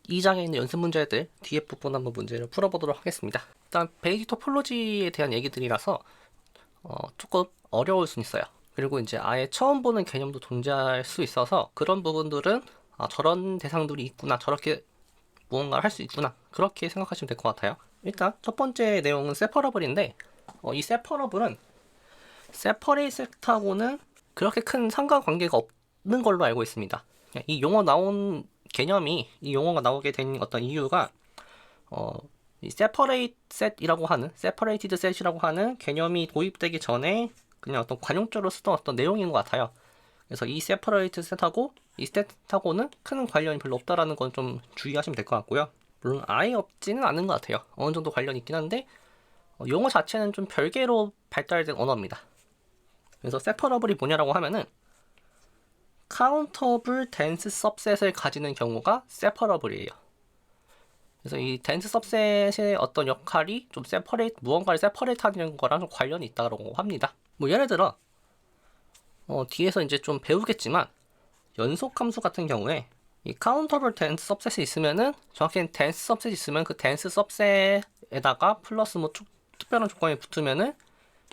이 장에 있는 연습 문제들 뒤에 부분 한번 문제를 풀어보도록 하겠습니다. 일단 베이직 토폴로지에 대한 얘기들이라서 조금 어려울 수 있어요. 그리고 이제 아예 처음 보는 개념도 존재할 수 있어서 그런 부분들은 저런 대상들이 있구나, 저렇게 무언가를 할 수 있구나, 그렇게 생각하시면 될 것 같아요. 일단 첫 번째 내용은 세퍼러블인데 이 세퍼러블은 세퍼레이트하고는 그렇게 큰 상관관계가 없는 걸로 알고 있습니다. 이 용어 나온 개념이, 이 용어가 나오게 된 어떤 이유가 이 separate set이라고 하는, separated set이라고 하는 개념이 도입되기 전에 그냥 어떤 관용적으로 쓰던 어떤 내용인 것 같아요. 그래서 이 separate set하고 이 셋하고는 큰 관련이 별로 없다라는 건 좀 주의하시면 될 것 같고요. 물론 아예 없지는 않은 것 같아요. 어느 정도 관련이 있긴 한데 용어 자체는 좀 별개로 발달된 언어입니다. 그래서 separable이 뭐냐라고 하면은 countable dense subset을 가지는 경우가 separable이에요. 그래서 이 dense subset의 어떤 역할이 좀 separate, 무언가를 separate 하는 거랑 좀 관련이 있다고 합니다. 뭐 예를 들어 뒤에서 이제 좀 배우겠지만 연속함수 같은 경우에 이 countable dense subset이 있으면은, 정확히는 dense subset이 있으면 그 dense subset에다가 플러스 뭐 특별한 조건이 붙으면은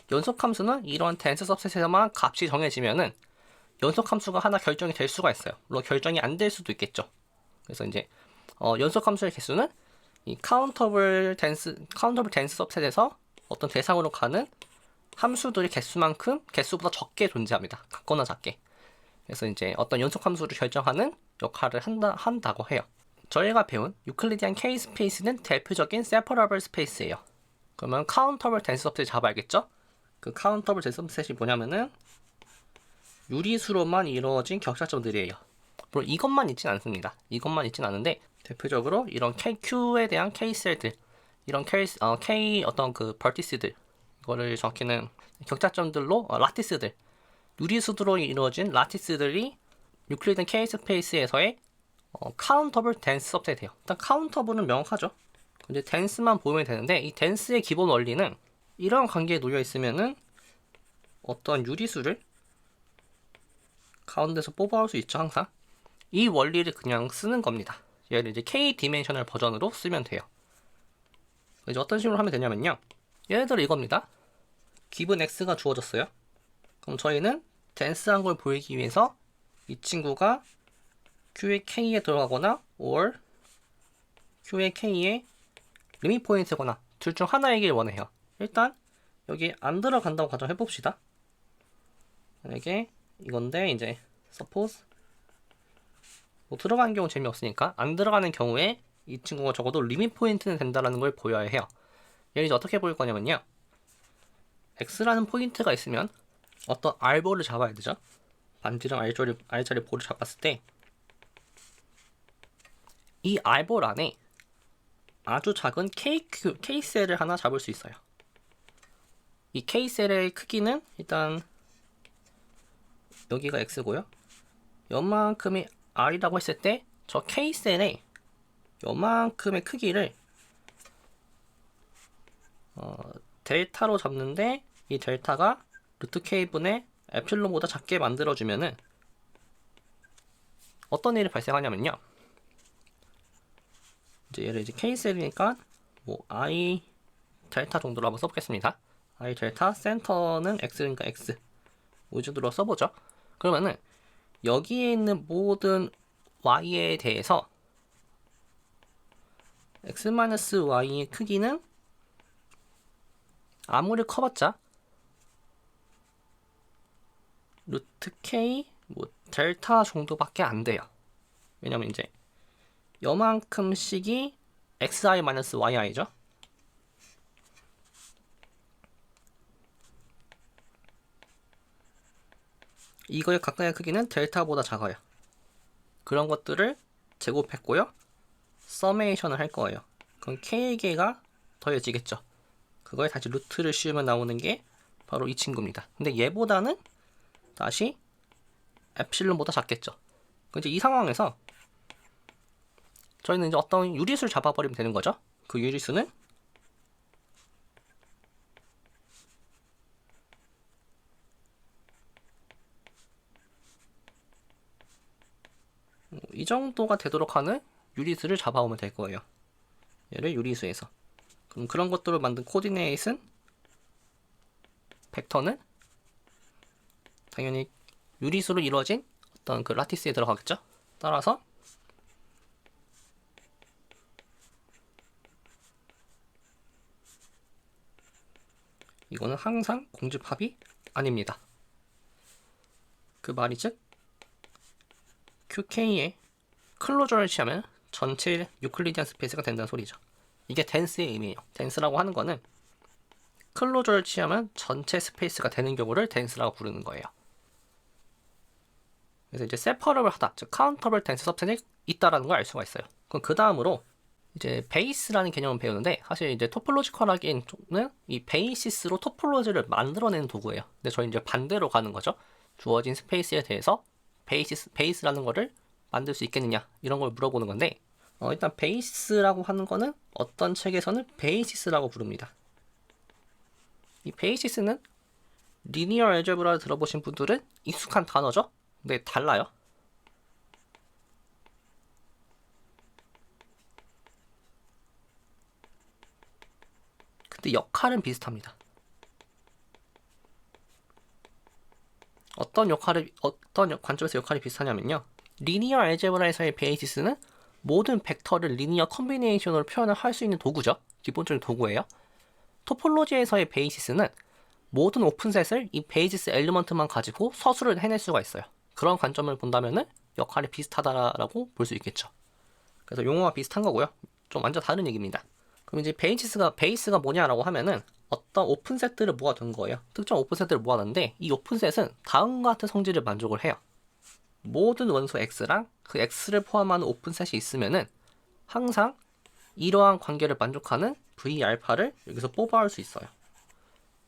연속함수는 이런 dense subset에만 값이 정해지면은 연속함수가 하나 결정이 될 수가 있어요. 물론 결정이 안 될 수도 있겠죠. 그래서 이제 연속함수의 개수는 이 countable dense subset에서 어떤 대상으로 가는 함수들의 개수만큼 개수보다 적게 존재합니다. 같거나 작게. 그래서 이제 어떤 연속함수를 결정하는 역할을 한다고 해요. 저희가 배운 유클리디안 K 스페이스는 대표적인 separable 스페이스예요. 그러면 countable dense subset을 잡아야겠죠? 그 countable dense subset이 뭐냐면은 유리수로만 이루어진 격차점들이에요. 물론 이것만 있진 않습니다. 이것만 있진 않은데 대표적으로 이런 Q에 대한 K셀들, 이런 K 어떤 그 버티스들, 이거를 정확히는 격차점들로 라티스들, 유리수로 이루어진 라티스들이 유클리드 K 스페이스에서의 카운터블 댄스 subset이 돼요. 일단 카운터블은 명확하죠. 근데 댄스만 보면 되는데 이 댄스의 기본 원리는 이런 관계에 놓여 있으면은 어떤 유리수를 가운데서 뽑아올 수 있죠, 항상. 이 원리를 그냥 쓰는 겁니다. 얘를 이제 K 디멘셔널 버전으로 쓰면 돼요. 이제 어떤 식으로 하면 되냐면요. 예를 들어 이겁니다. 기본 X가 주어졌어요. 그럼 저희는 댄스한 걸 보이기 위해서 이 친구가 Q의 K에 들어가거나 or Q의 K에 리밋 포인트거나 둘 중 하나이길 원해요. 일단 여기 안 들어간다고 가정해봅시다. 만약에 이건데 이제 suppose 뭐 들어가는 경우 재미없으니까 안 들어가는 경우에 이 친구가 적어도 리밋 포인트는 된다는 걸 보여야 해요. 얘를 이제 어떻게 보일 거냐면요. X라는 포인트가 있으면 어떤 R볼을 잡아야 되죠. 반지름 R자리 볼을 잡았을 때 이 R볼 안에 아주 작은 K셀을 하나 잡을 수 있어요. 이 K셀의 크기는 일단 여기가 X고요. 요만큼의 R이라고 했을 때 저 K셀의 요만큼의 크기를 델타로 잡는데 이 델타가 루트 K분의 에필론보다 작게 만들어주면은 어떤 일이 발생하냐면요. 이제 얘를 이제 K셀이니까 뭐 I 델타 정도로 한번 써보겠습니다. I 델타 센터는 X니까 X 이 정도로 써보죠. 그러면은 여기에 있는 모든 Y에 대해서 X-Y의 크기는 아무리 커봤자 루트 K 뭐 델타 정도밖에 안 돼요. 왜냐면 이제 요만큼씩이 xi-yi죠. 이거의 각각의 크기는 델타보다 작아요. 그런 것들을 제곱했고요. 서메이션을 할 거예요. 그럼 k개가 더해지겠죠. 그거에 다시 루트를 씌우면 나오는 게 바로 이 친구입니다. 근데 얘보다는 다시 엡실론보다 작겠죠. 이제 이 상황에서 저희는 이제 어떤 유리수를 잡아버리면 되는 거죠. 그 유리수는 이 정도가 되도록 하는 유리수를 잡아오면 될 거예요. 얘를 유리수에서. 그럼 그런 것들을 만든 코디네이트는 벡터는 당연히 유리수로 이루어진 어떤 그 라티스에 들어가겠죠. 따라서 이거는 항상 공집합이 아닙니다. 그 말이 즉 QK의 클로저를 취하면 전체 유클리디안 스페이스가 된다는 소리죠. 이게 덴스의 의미예요. 덴스라고 하는 거는 클로저를 취하면 전체 스페이스가 되는 경우를 덴스라고 부르는 거예요. 그래서 이제 세퍼러블 하다, 즉 카운터블 덴스 सब셋이 있다라는 걸 알 수가 있어요. 그럼 그 다음으로 이제 베이스라는 개념을 배우는데, 사실 이제 토폴로지컬하기에는 이 베이시스로 토폴로지를 만들어내는 도구예요. 근데 저희 이제 반대로 가는 거죠. 주어진 스페이스에 대해서 베이스라는 거를 만들 수 있겠느냐 이런 걸 물어보는 건데, 일단 베이스라고 하는 거는 어떤 책에서는 베이시스라고 부릅니다. 이 베이시스는 리니어 알제브라를 들어보신 분들은 익숙한 단어죠. 근데 달라요. 근데 역할은 비슷합니다. 어떤 관점에서 역할이 비슷하냐면요. 리니어 알제브라에서의 베이시스는 모든 벡터를 리니어 컨비네이션으로 표현을 할 수 있는 도구죠. 기본적인 도구예요. 토폴로지에서의 베이시스는 모든 오픈셋을 이 베이시스 엘리먼트만 가지고 서술을 해낼 수가 있어요. 그런 관점을 본다면은 역할이 비슷하다라고 볼 수 있겠죠. 그래서 용어가 비슷한 거고요. 좀 완전 다른 얘기입니다. 그럼 이제 베이스가 뭐냐라고 하면은 어떤 오픈셋들을 모아둔 거예요. 특정 오픈셋들을 모아놨는데 이 오픈셋은 다음과 같은 성질을 만족을 해요. 모든 원소 X랑 그 X를 포함하는 오픈셋이 있으면은 항상 이러한 관계를 만족하는 V알파를 여기서 뽑아올 수 있어요.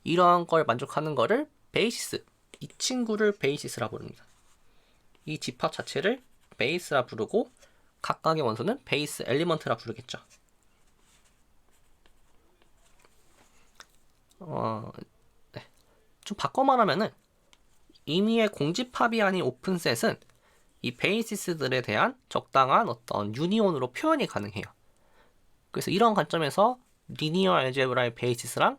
이러한 걸 만족하는 거를 베이시스, 이 친구를 베이시스라 부릅니다. 이 집합 자체를 베이스라 부르고 각각의 원소는 베이스 엘리먼트라 부르겠죠. 네. 좀 바꿔 말하면은 임의의 공집합이 아닌 오픈셋은 이 베이시스들에 대한 적당한 어떤 유니온으로 표현이 가능해요. 그래서 이런 관점에서 리니어 알제브라의 베이시스랑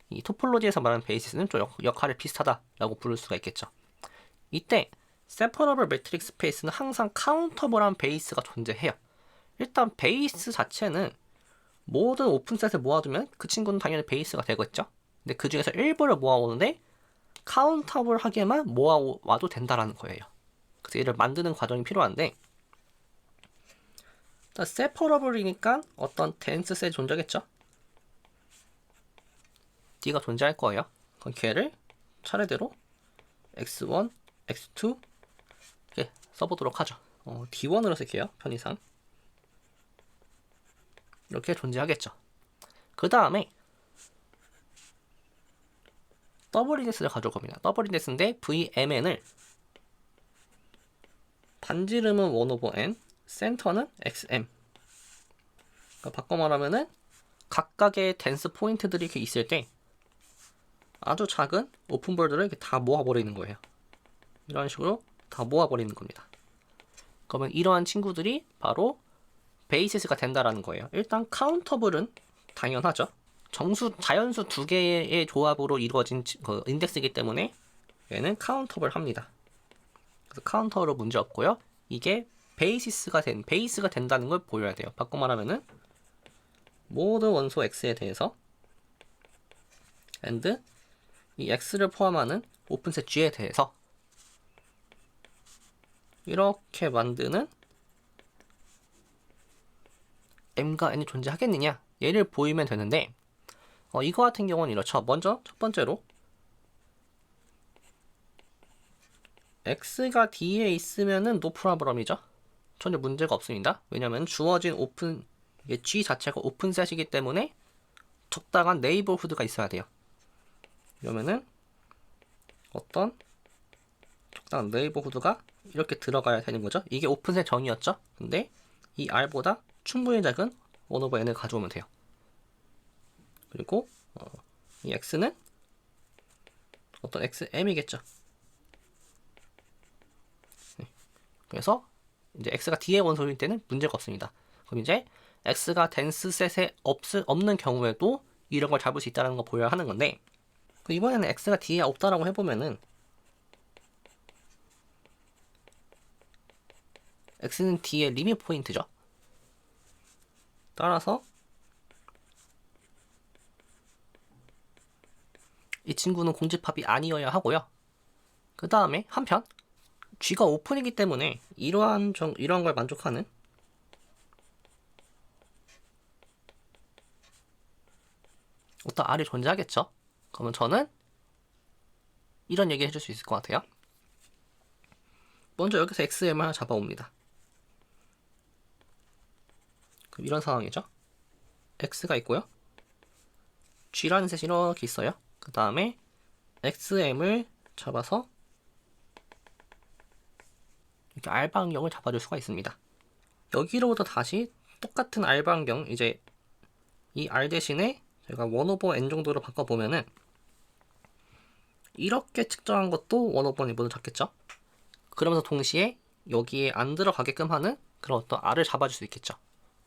이 토폴로지에서 말하는 베이시스는 좀 역할이 비슷하다라고 부를 수가 있겠죠. 이때 세퍼러블 매트릭스 스페이스는 항상 카운터블한 베이스가 존재해요. 일단 베이스 자체는 모든 오픈셋을 모아두면 그 친구는 당연히 베이스가 되겠죠. 근데 그 중에서 일부를 모아오는데 카운터블하게만 모아와도 된다라는 거예요. 그래서 얘를 만드는 과정이 필요한데, 일단 세퍼러블이니까 어떤 덴스셋이 존재하겠죠. D가 존재할 거예요. 그럼 걔를 차례대로 x1, x2 이렇게 써보도록 하죠. D1으로 쓸게요. 편의상. 이렇게 존재하겠죠. 그 다음에 더블 인덱스를 가져올 겁니다. 더블 인덱스인데 VMN을 반지름은 1/n, 센터는 XM. 그러니까 바꿔 말하면은 각각의 덴스 포인트들이 이렇게 있을 때 아주 작은 오픈볼들을 이렇게 다 모아버리는 거예요. 이런 식으로 다 모아버리는 겁니다. 그러면 이러한 친구들이 바로 베이시스가 된다라는 거예요. 일단 카운터블은 당연하죠. 자연수 두 개의 조합으로 이루어진 그 인덱스이기 때문에 얘는 카운터블 합니다. 그래서 카운터로 문제 없고요. 이게 베이스가 된다는 걸 보여야 돼요. 바꿔 말하면은 모든 원소 X에 대해서 and 이 X를 포함하는 오픈셋 G에 대해서 이렇게 만드는 M과 N이 존재하겠느냐, 얘를 보이면 되는데, 이거 같은 경우는 이렇죠. 먼저 첫 번째로 X가 D에 있으면은 no problem이죠. 전혀 문제가 없습니다. 왜냐면 주어진 이게 G 자체가 오픈셋이기 때문에 적당한 네이버후드가 있어야 돼요. 그러면은 어떤 적당한 네이버후드가 이렇게 들어가야 되는 거죠. 이게 오픈셋 정의였죠. 근데 이 R보다 충분히 작은 1/n을 가져오면 돼요. 그리고 이 X는 어떤 XM이겠죠. 네. 그래서 이제 x가 d의 원소일 때는 문제가 없습니다. 그럼 이제 x가 덴스 셋에 없는 경우에도 이런 걸 잡을 수 있다는 거 보여야 하는 건데, 이번에는 x가 d에 없다라고 해보면은 x는 d의 리밋 포인트죠. 따라서 이 친구는 공집합이 아니어야 하고요. 그 다음에 한편 g가 오픈이기 때문에 이러한 걸 만족하는 어떤 r이 존재하겠죠. 그러면 저는 이런 얘기 해줄 수 있을 것 같아요. 먼저 여기서 xm을 하나 잡아옵니다. 그럼 이런 상황이죠. x가 있고요. g라는 셋이 이렇게 있어요. 그 다음에 xm을 잡아서 이렇게 r방경을 잡아줄 수가 있습니다. 여기로부터 다시 똑같은 r방경, 이제 이 r 대신에 제가 1/n 정도로 바꿔보면은 이렇게 측정한 것도 1/1으로 잡겠죠. 그러면서 동시에 여기에 안 들어가게끔 하는 그런 어떤 r을 잡아줄 수 있겠죠.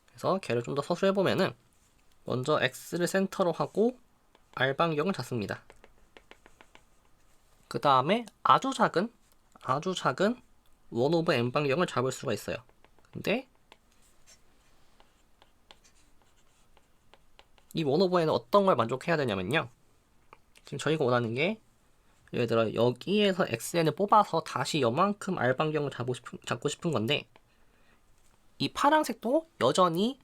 그래서 걔를 좀 더 서술해보면은 먼저 x를 센터로 하고 r방경을 잡습니다. 그 다음에 아주 작은 1/n 방경을 잡을 수가 있어요. 근데 이 1/n은 어떤 걸 만족해야 되냐면요. 지금 저희가 원하는 게 예를 들어 여기에서 xn을 뽑아서 다시 요만큼 r방경을 잡고 싶은 건데, 이 파란색도 여전히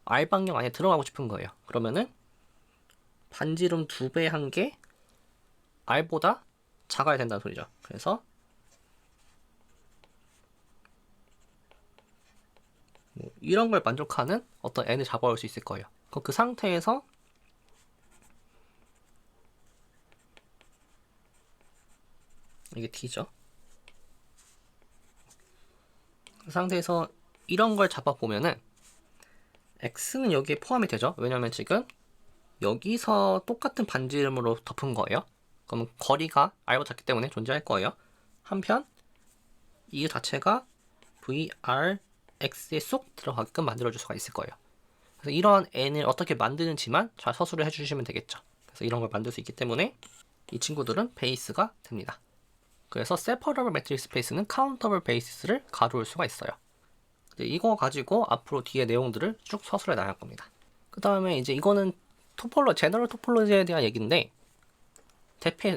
r방경 안에 들어가고 싶은 거예요. 그러면은 반지름 2배 한 게 r보다 작아야 된다는 소리죠. 그래서 이런 걸 만족하는 어떤 n을 잡아올 수 있을 거예요. 그 상태에서 이게 t죠. 그 상태에서 이런 걸 잡아보면은 x는 여기에 포함이 되죠. 왜냐면 지금 여기서 똑같은 반지름으로 덮은 거예요. 그럼 거리가 r보다 작기 때문에 존재할 거예요. 한편 이 자체가 vrx에 쏙 들어가게끔 만들어줄 수가 있을 거예요. 그래서 이러한 n을 어떻게 만드는지만 잘 서술을 해주시면 되겠죠. 그래서 이런 걸 만들 수 있기 때문에 이 친구들은 베이스가 됩니다. 그래서 separable 매트릭스 스페이스는 countable bases를 가져올 수가 있어요. 이거 가지고 앞으로 뒤에 내용들을 쭉 서술해 나갈 겁니다. 그 다음에 이제 이거는 제너럴 토폴로지에 대한 얘기인데,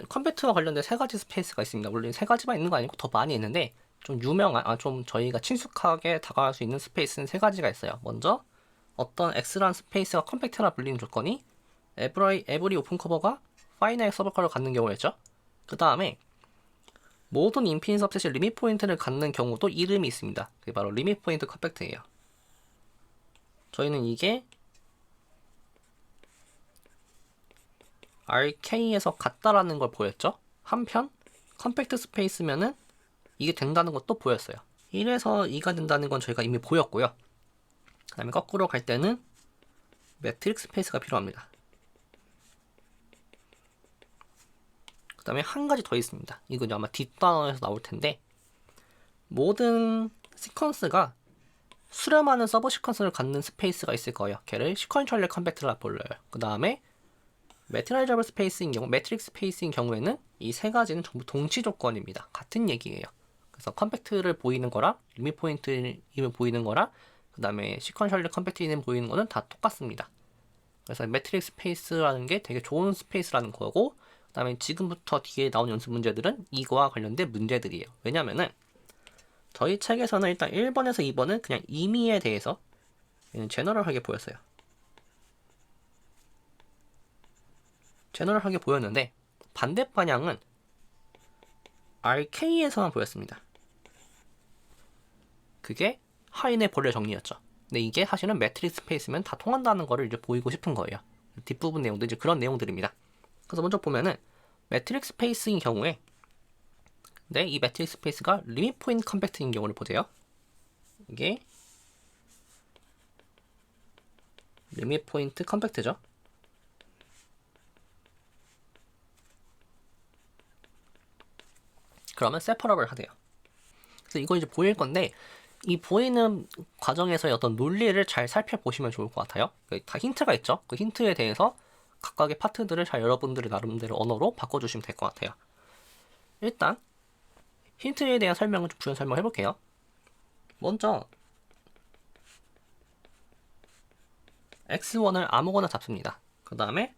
컴퓨터와 관련된 3가지 스페이스가 있습니다. 물론 3가지만 있는 거 아니고 더 많이 있는데, 좀 유명한, 좀 저희가 친숙하게 다가갈 수 있는 스페이스는 3가지가 있어요. 먼저 어떤 X라는 스페이스가 컴팩트라 불리는 조건이 every 오픈 커버가 파이나이트 서브컬을 갖는 경우였죠. 그 다음에 모든 인피니트 서브셋이 리밋 포인트를 갖는 경우도 이름이 있습니다. 그게 바로 리밋 포인트 컴팩트예요. 저희는 이게 RK에서 같다라는 걸 보였죠. 한편 컴팩트 스페이스면은 이게 된다는 것도 보였어요. 1에서 2가 된다는 건 저희가 이미 보였고요. 그 다음에 거꾸로 갈 때는 매트릭스 스페이스가 필요합니다. 그 다음에 한 가지 더 있습니다. 이건 아마 뒷단원에서 나올 텐데, 모든 시퀀스가 수렴하는 서브 시퀀스를 갖는 스페이스가 있을 거예요. 걔를 시퀀셜리 컴팩트라 불러요. 그 다음에 매트라이저블 스페이스인 경우, 매트릭스 스페이스인 경우에는 이 3가지는 전부 동치 조건입니다. 같은 얘기예요. 그래서 컴팩트를 보이는 거랑 리밋 포인트임을 보이는 거랑 그 다음에 시퀀셜리 컴팩트임을 보이는 거는 다 똑같습니다. 그래서 매트릭스 스페이스라는 게 되게 좋은 스페이스라는 거고, 그 다음에 지금부터 뒤에 나온 연습 문제들은 이거와 관련된 문제들이에요. 왜냐면은 저희 책에서는 일단 1번에서 2번은 그냥 임의에 대해서 제너럴하게 보였어요. 제너럴하게 보였는데 반대 방향은 RK에서만 보였습니다. 그게 하인의 본래 정리였죠. 근데 이게 사실은 매트릭스 스페이스면 다 통한다는 거를 이제 보이고 싶은 거예요. 뒷부분 내용들 이제 그런 내용들입니다. 그래서 먼저 보면은 매트릭스 스페이스인 경우에, 네, 이 매트릭스 스페이스가 리밋 포인트 컴팩트인 경우를 보세요. 이게 리밋 포인트 컴팩트죠. 그러면 세퍼러블 하대요. 그래서 이거 이제 보일 건데, 이 보이는 과정에서의 어떤 논리를 잘 살펴보시면 좋을 것 같아요. 다 힌트가 있죠. 그 힌트에 대해서 각각의 파트들을 잘 여러분들의 나름대로 언어로 바꿔주시면 될 것 같아요. 일단 힌트에 대한 설명을 좀 부연 설명해 볼게요. 먼저 x1을 아무거나 잡습니다. 그 다음에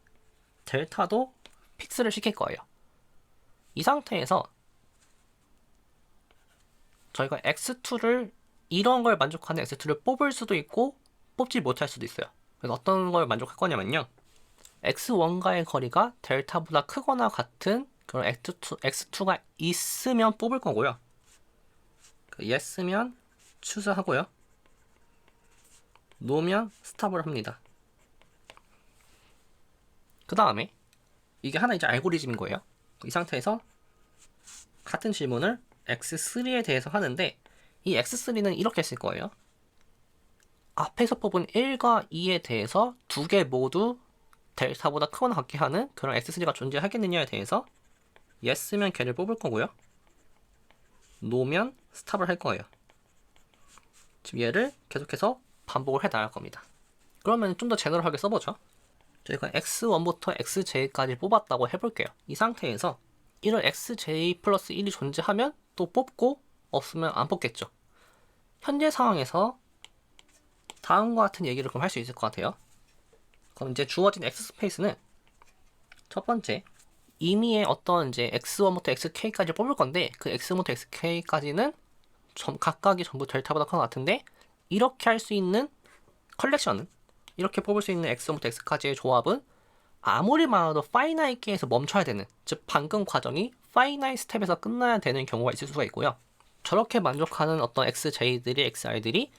델타도 픽스를 시킬 거예요. 이 상태에서 저희가 x2를 이런 걸 만족하는 x2를 뽑을 수도 있고 뽑지 못할 수도 있어요. 그래서 어떤 걸 만족할 거냐면요, x1과의 거리가 델타보다 크거나 같은 그런 x2가 있으면 뽑을 거고요. yes면 추스하고요, no면 스탑을 합니다. 그 다음에 이게 하나 이제 알고리즘인 거예요. 이 상태에서 같은 질문을 x3에 대해서 하는데, 이 x3는 이렇게 쓸 거예요. 앞에서 뽑은 1과 2에 대해서 두 개 모두 델타보다 크거나 같게 하는 그런 x3가 존재하겠느냐에 대해서 yes면 걔를 뽑을 거고요, no면 스탑을 할 거예요. 지금 얘를 계속해서 반복을 해 나갈 겁니다. 그러면 좀 더 제너럴하게 써보죠. 저희가 x1부터 xj까지 뽑았다고 해볼게요. 이 상태에서 이런 xj 플러스 1이 존재하면 또 뽑고, 없으면 안 뽑겠죠. 현재 상황에서 다음과 같은 얘기를 그럼 할 수 있을 것 같아요. 그럼 이제 주어진 x 스페이스는 첫 번째, 임의의 어떤 이제 x1부터 xk까지 뽑을 건데, 그 x부터 xk까지는 각각이 전부 델타보다 큰 것 같은데, 이렇게 할 수 있는 컬렉션은, 이렇게 뽑을 수 있는 x1부터 x까지의 조합은 아무리 많아도 파이나이트에서 멈춰야 되는, 즉 방금 과정이 파이나이트 스텝에서 끝나야 되는 경우가 있을 수가 있고요. 저렇게 만족하는 어떤 xj들이, xr들이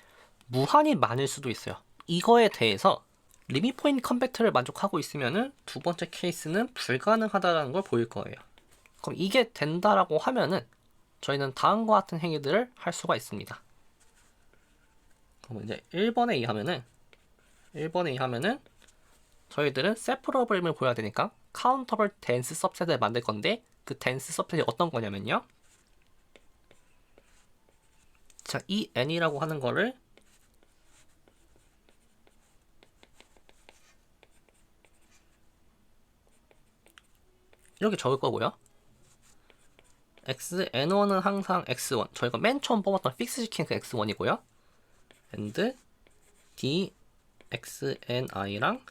무한히 많을 수도 있어요. 이거에 대해서 리밋 포인트 컴팩트를 만족하고 있으면은 두 번째 케이스는 불가능하다는 걸 보일 거예요. 그럼 이게 된다라고 하면은 저희는 다음과 같은 행위들을 할 수가 있습니다. 그럼 이제 1번에 의하면은 저희들은 세퍼러블임을 보여야 되니까 카운터블 댄스 서브셋을 만들 건데, 그 댄스 서브셋이 어떤 거냐면요, 자, 이 n이라고 하는 거를 이렇게 적을 거고요, xn1은 항상 x1, 저희가 맨 처음 뽑았던 픽스 시킨 그 x1이고요, and d xni랑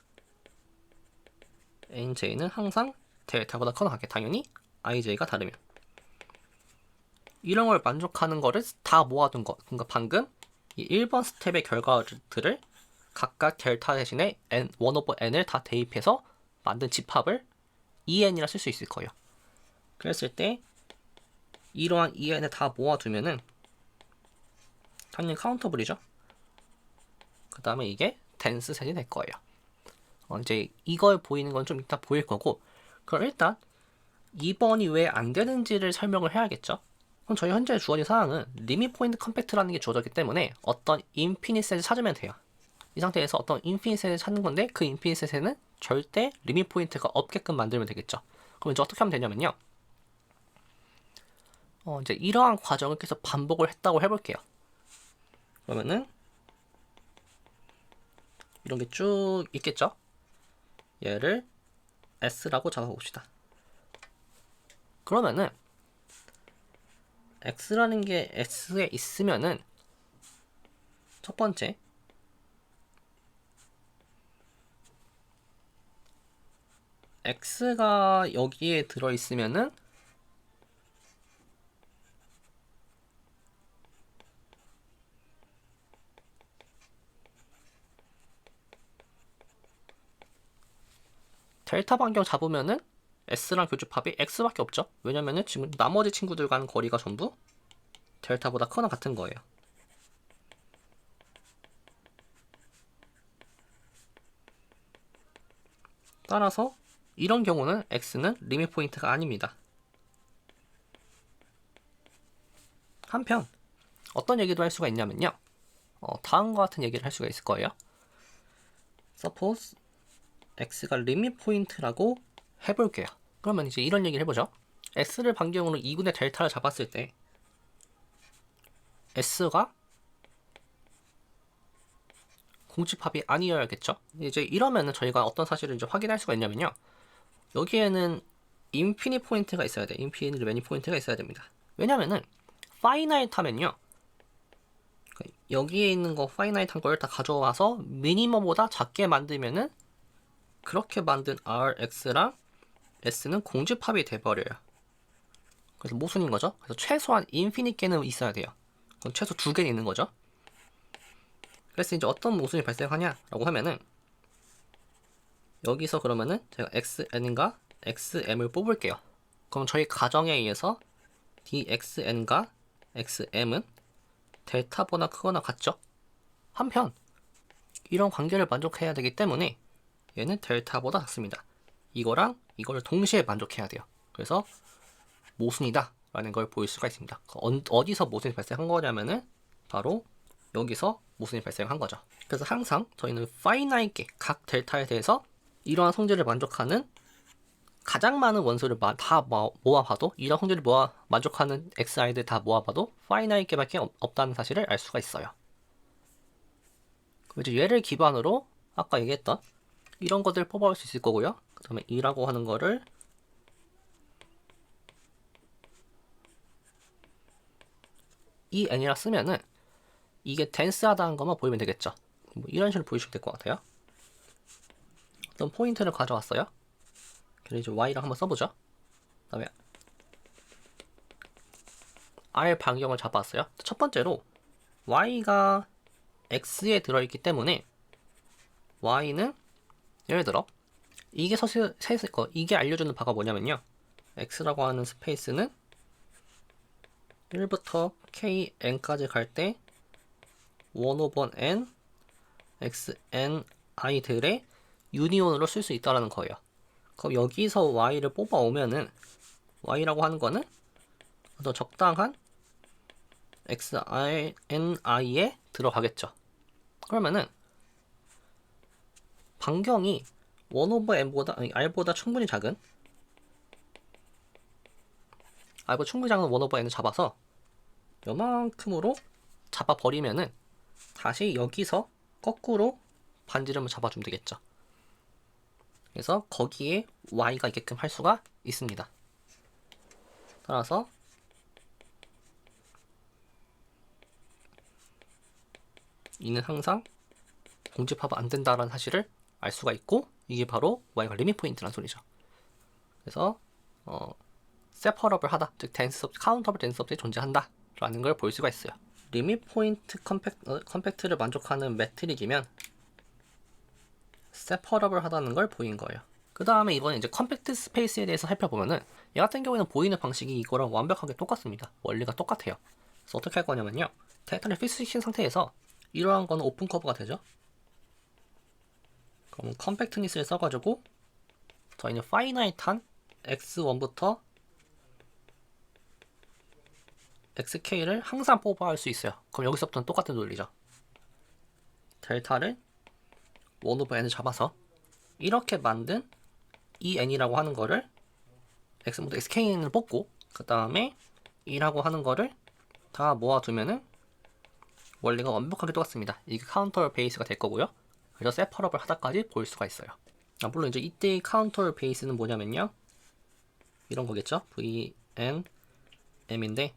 nj는 항상 델타보다 커나 같게, 당연히 ij가 다르면, 이런 걸 만족하는 거를 다 모아둔 거. 그러니까 방금 이 1번 스텝의 결과들을 각각 델타 대신에 n, 1 over n을 다 대입해서 만든 집합을 en이라 쓸 수 있을 거예요. 그랬을 때 이러한 en을 다 모아두면은 당연히 카운터블이죠. 그 다음에 이게 댄스 셋이 될 거예요. 이제 이걸 보이는 건 좀 이따 보일 거고, 그럼 일단 2번이 왜 안 되는지를 설명을 해야겠죠. 그럼 저희 현재 주어진 사항은 리밋 포인트 컴팩트라는 게 주어졌기 때문에 어떤 인피니트 셋을 찾으면 돼요. 이 상태에서 어떤 인피니트 셋을 찾는 건데, 그 인피니트 셋에는 절대 리밋 포인트가 없게끔 만들면 되겠죠. 그럼 이제 어떻게 하면 되냐면요, 이제 이러한 과정을 계속 반복을 했다고 해볼게요. 그러면은 이런 게 쭉 있겠죠. 얘를 s라고 적어봅시다. 그러면은 x라는 게 s에 있으면은 첫 번째, x가 여기에 들어있으면은 델타 반경 잡으면은 s랑 교집합이 x밖에 없죠. 왜냐면은 지금 나머지 친구들과는 거리가 전부 델타보다 커나 같은 거예요. 따라서 이런 경우는 x는 리밋 포인트가 아닙니다. 한편 어떤 얘기도 할 수가 있냐면요, 다음과 같은 얘기를 할 수가 있을 거예요. Suppose x가 리밋 포인트라고 해볼게요. 그러면 이제 이런 얘기를 해보죠. s를 반경으로 2분의 델타를 잡았을 때 s가 공집합이 아니어야겠죠. 이제 이러면은 저희가 어떤 사실을 이제 확인할 수가 있냐면요. 여기에는 인피니트 포인트가 있어야 돼. 인피니트 매니 포인트가 있어야 됩니다. 왜냐면은 파이나이트 하면요. 여기에 있는 거 파이나이트 한 걸 다 가져와서 미니멈보다 작게 만들면은 그렇게 만든 RX랑 S는 공집합이 돼버려요. 그래서 모순인 거죠. 그래서 최소한 인피니트 개는 있어야 돼요. 그럼 최소 2개는 있는 거죠. 그래서 이제 어떤 모순이 발생하냐라고 하면은 여기서 그러면은 제가 XN과 XM을 뽑을게요. 그럼 저희 가정에 의해서 DXN과 XM은 델타보다 크거나 같죠? 한편 이런 관계를 만족해야 되기 때문에 얘는 델타보다 작습니다. 이거랑 이거를 동시에 만족해야 돼요. 그래서 모순이다 라는 걸 보일 수가 있습니다. 어디서 모순이 발생한 거냐면은 바로 여기서 모순이 발생한 거죠. 그래서 항상 저희는 파이나이트 각 델타에 대해서 이러한 성질을 만족하는 가장 많은 원소를 다 모아봐도 이런 성질을 만족하는 xi들 다 모아봐도 파이나이트밖에 없다는 사실을 알 수가 있어요. 그럼 이제 얘를 기반으로 아까 얘기했던 이런 것들 뽑아올 수 있을 거고요. 그 다음에 2라고 하는 거를 이 n이라 쓰면은 이게 덴스하다는 것만 보이면 되겠죠. 뭐 이런 식으로 보이시면 될 것 같아요. 어떤 포인트를 가져왔어요. 그래서 이제 y랑 한번 써보죠. 그 다음에 r 반경을 잡았어요. 첫 번째로 y가 x에 들어있기 때문에 y는 예를 들어 이게 이게 알려주는 바가 뭐냐면요. x라고 하는 스페이스는 1부터 kn까지 갈 때 1/n xn i들의 유니온으로 쓸 수 있다는 거예요. 그럼 여기서 y를 뽑아오면은 y라고 하는 거는 어떤 적당한 xn이에 들어가겠죠. 그러면은 반경이 1/n보다 r보다 충분히 작은 r보다 충분히 작은 1/n을 잡아서 요만큼으로 잡아버리면은 다시 여기서 거꾸로 반지름을 잡아주면 되겠죠. 그래서 거기에 y가 있게끔 할 수가 있습니다. 따라서 이는 항상 공집합은 안 된다는 사실을 알 수가 있고 이게 바로 y가 리밋 포인트라는 소리죠. 그래서 세퍼러블 하다, 즉 카운터블 덴스 옵셋이 존재한다 라는 걸 볼 수가 있어요. 리밋 포인트 컴팩트를 만족하는 매트릭이면 세퍼러블 하다는 걸 보인 거예요. 그 다음에 이번에 이제 컴팩트 스페이스에 대해서 살펴보면은 얘 같은 경우에는 보이는 방식이 이거랑 완벽하게 똑같습니다. 원리가 똑같아요. 그래서 어떻게 할 거냐면요. 데이터를 픽스시킨 상태에서 이러한 거는 오픈 커브가 되죠. 그럼 컴팩트니스를 써가지고 저희는 파이나이트한 x1부터 xk를 항상 뽑아야 할 수 있어요. 그럼 여기서부터는 똑같은 논리죠. 델타를 1/n을 잡아서 이렇게 만든 이 n이라고 하는 거를 x부터 xkn을 뽑고 그 다음에 2라고 하는 거를 다 모아두면은 원리가 완벽하게 똑같습니다. 이게 카운터 베이스가 될 거고요. 그래서 세퍼러블 하다까지 볼 수가 있어요. 물론 이제 이때의 카운터 베이스는 뭐냐면요. 이런 거겠죠. vn m인데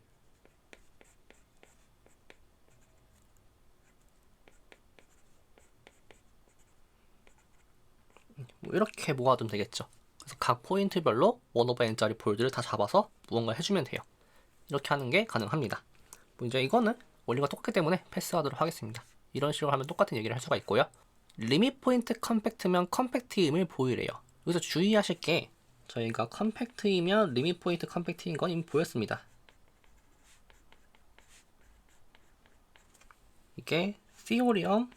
뭐 이렇게 모아두면 되겠죠. 그래서 각 포인트별로 1/n짜리 볼드를 다 잡아서 무언가 해주면 돼요. 이렇게 하는 게 가능합니다. 뭐 이제 이거는 원리가 똑같기 때문에 패스하도록 하겠습니다. 이런 식으로 하면 똑같은 얘기를 할 수가 있고요. 리밋 포인트 컴팩트면 컴팩트임을 보이래요. 여기서 주의하실 게 저희가 컴팩트이면 리밋 포인트 컴팩트인 건 이미 보였습니다. 이게 시오리엄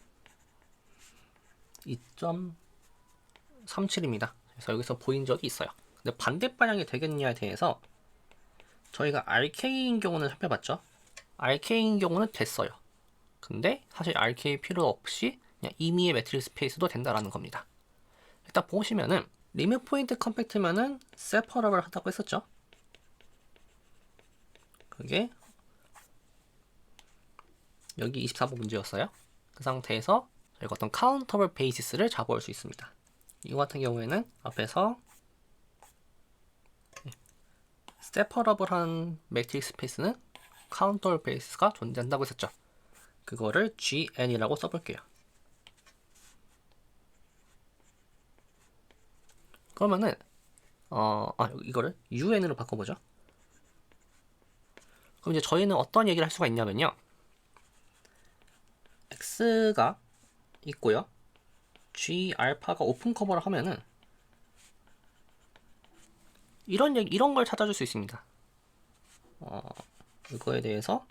2.37입니다. 그래서 여기서 보인 적이 있어요. 근데 반대 방향이 되겠냐에 대해서 저희가 RK인 경우는 살펴봤죠. RK인 경우는 됐어요. 근데 사실 RK 필요 없이 그냥 임의의 매트릭 스페이스도 된다라는 겁니다. 일단 보시면은 리밋 포인트 컴팩트면은 세퍼러블 하다고 했었죠. 그게 여기 24번 문제였어요. 그 상태에서 저희가 어떤 카운터블 베이시스를 잡아올 수 있습니다. 이거 같은 경우에는 앞에서 세퍼러블한 매트릭스 스페이스는 카운터블 베이시스가 존재한다고 했었죠. 그거를 GN이라고 써볼게요. 그러면은 이거를 UN으로 바꿔보죠. 그럼 이제 저희는 어떤 얘기를 할 수가 있냐면요. X가 있고요. G 알파가 오픈 커버를 하면은 이런 걸 찾아줄 수 있습니다. 이거에 대해서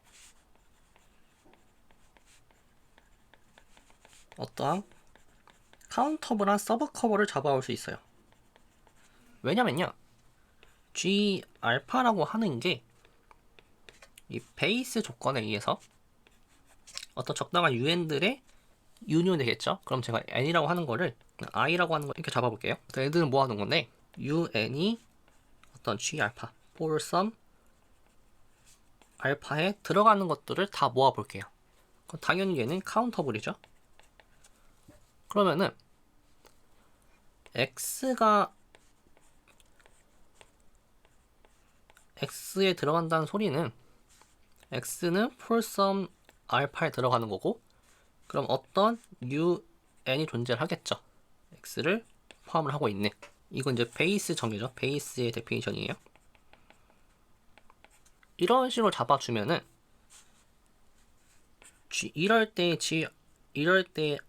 어떠한 카운터블한 서브 커버를 잡아올 수 있어요. 왜냐면요, G 알파라고 하는 게 이 베이스 조건에 의해서 어떤 적당한 UN들의 유니온이 되겠죠. 그럼 제가 N이라고 하는 거를 I라고 하는 걸 이렇게 잡아볼게요. 애들은 모아놓은 건데 UN이 어떤 G 알파 for some 알파에 들어가는 것들을 다 모아볼게요. 그럼 당연히 얘는 카운터블이죠. 그러면은 X에 들어간다는 소리는 X는 for some 알파에 들어가는 거고, 그럼 어떤 UN이 존재를 하겠죠. X를 포함을 하고 있는. 이건 이제 베이스 정의죠. 베이스의 데피니션이에요. 이런 식으로 잡아주면은 이럴 때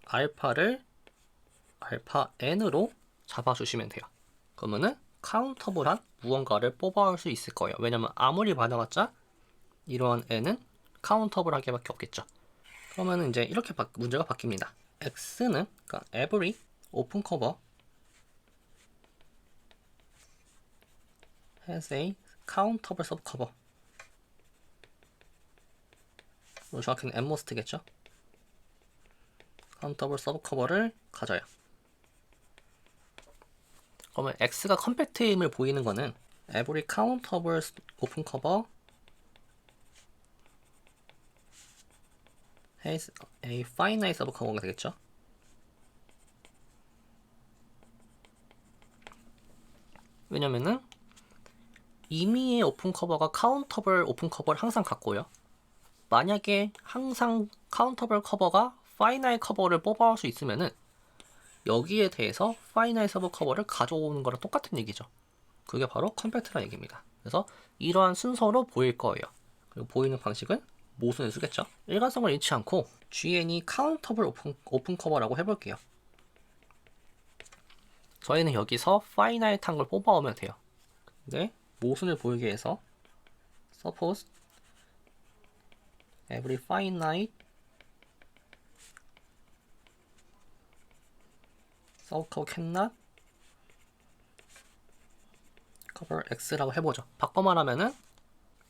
알파를 알파 n으로 잡아주시면 돼요. 그러면은 카운터블한 무언가를 뽑아올 수 있을 거예요. 왜냐면 아무리 받아봤자 이러한 n은 카운터블하게 밖에 없겠죠. 그러면은 이제 이렇게 문제가 바뀝니다. x는 그러니까 every open cover has a countable subcover. 정확히는 most겠죠. countable subcover를 가져요. 그러면 x가 컴팩트임을 보이는 거는 every countable open cover has a finite subcover가 되겠죠. 왜냐면은 임의의 오픈 커버가 카운터블 오픈 커버를 항상 갖고요. 만약에 항상 카운터블 커버가 파이나이트 커버를 뽑아올 수 있으면은 여기에 대해서 파이나이트 서브 커버를 가져오는 거랑 똑같은 얘기죠. 그게 바로 컴팩트라는 얘기입니다. 그래서 이러한 순서로 보일 거예요. 그리고 보이는 방식은 모순을 쓰겠죠. 일관성을 잃지 않고 GN이 카운터블 오픈 커버라고 해볼게요. 저희는 여기서 파이나이트한 걸 뽑아오면 돼요. 근데 모순을 보이게 해서 suppose every finite subcover cannot cover x라고 해보죠. 바꿔 말하면은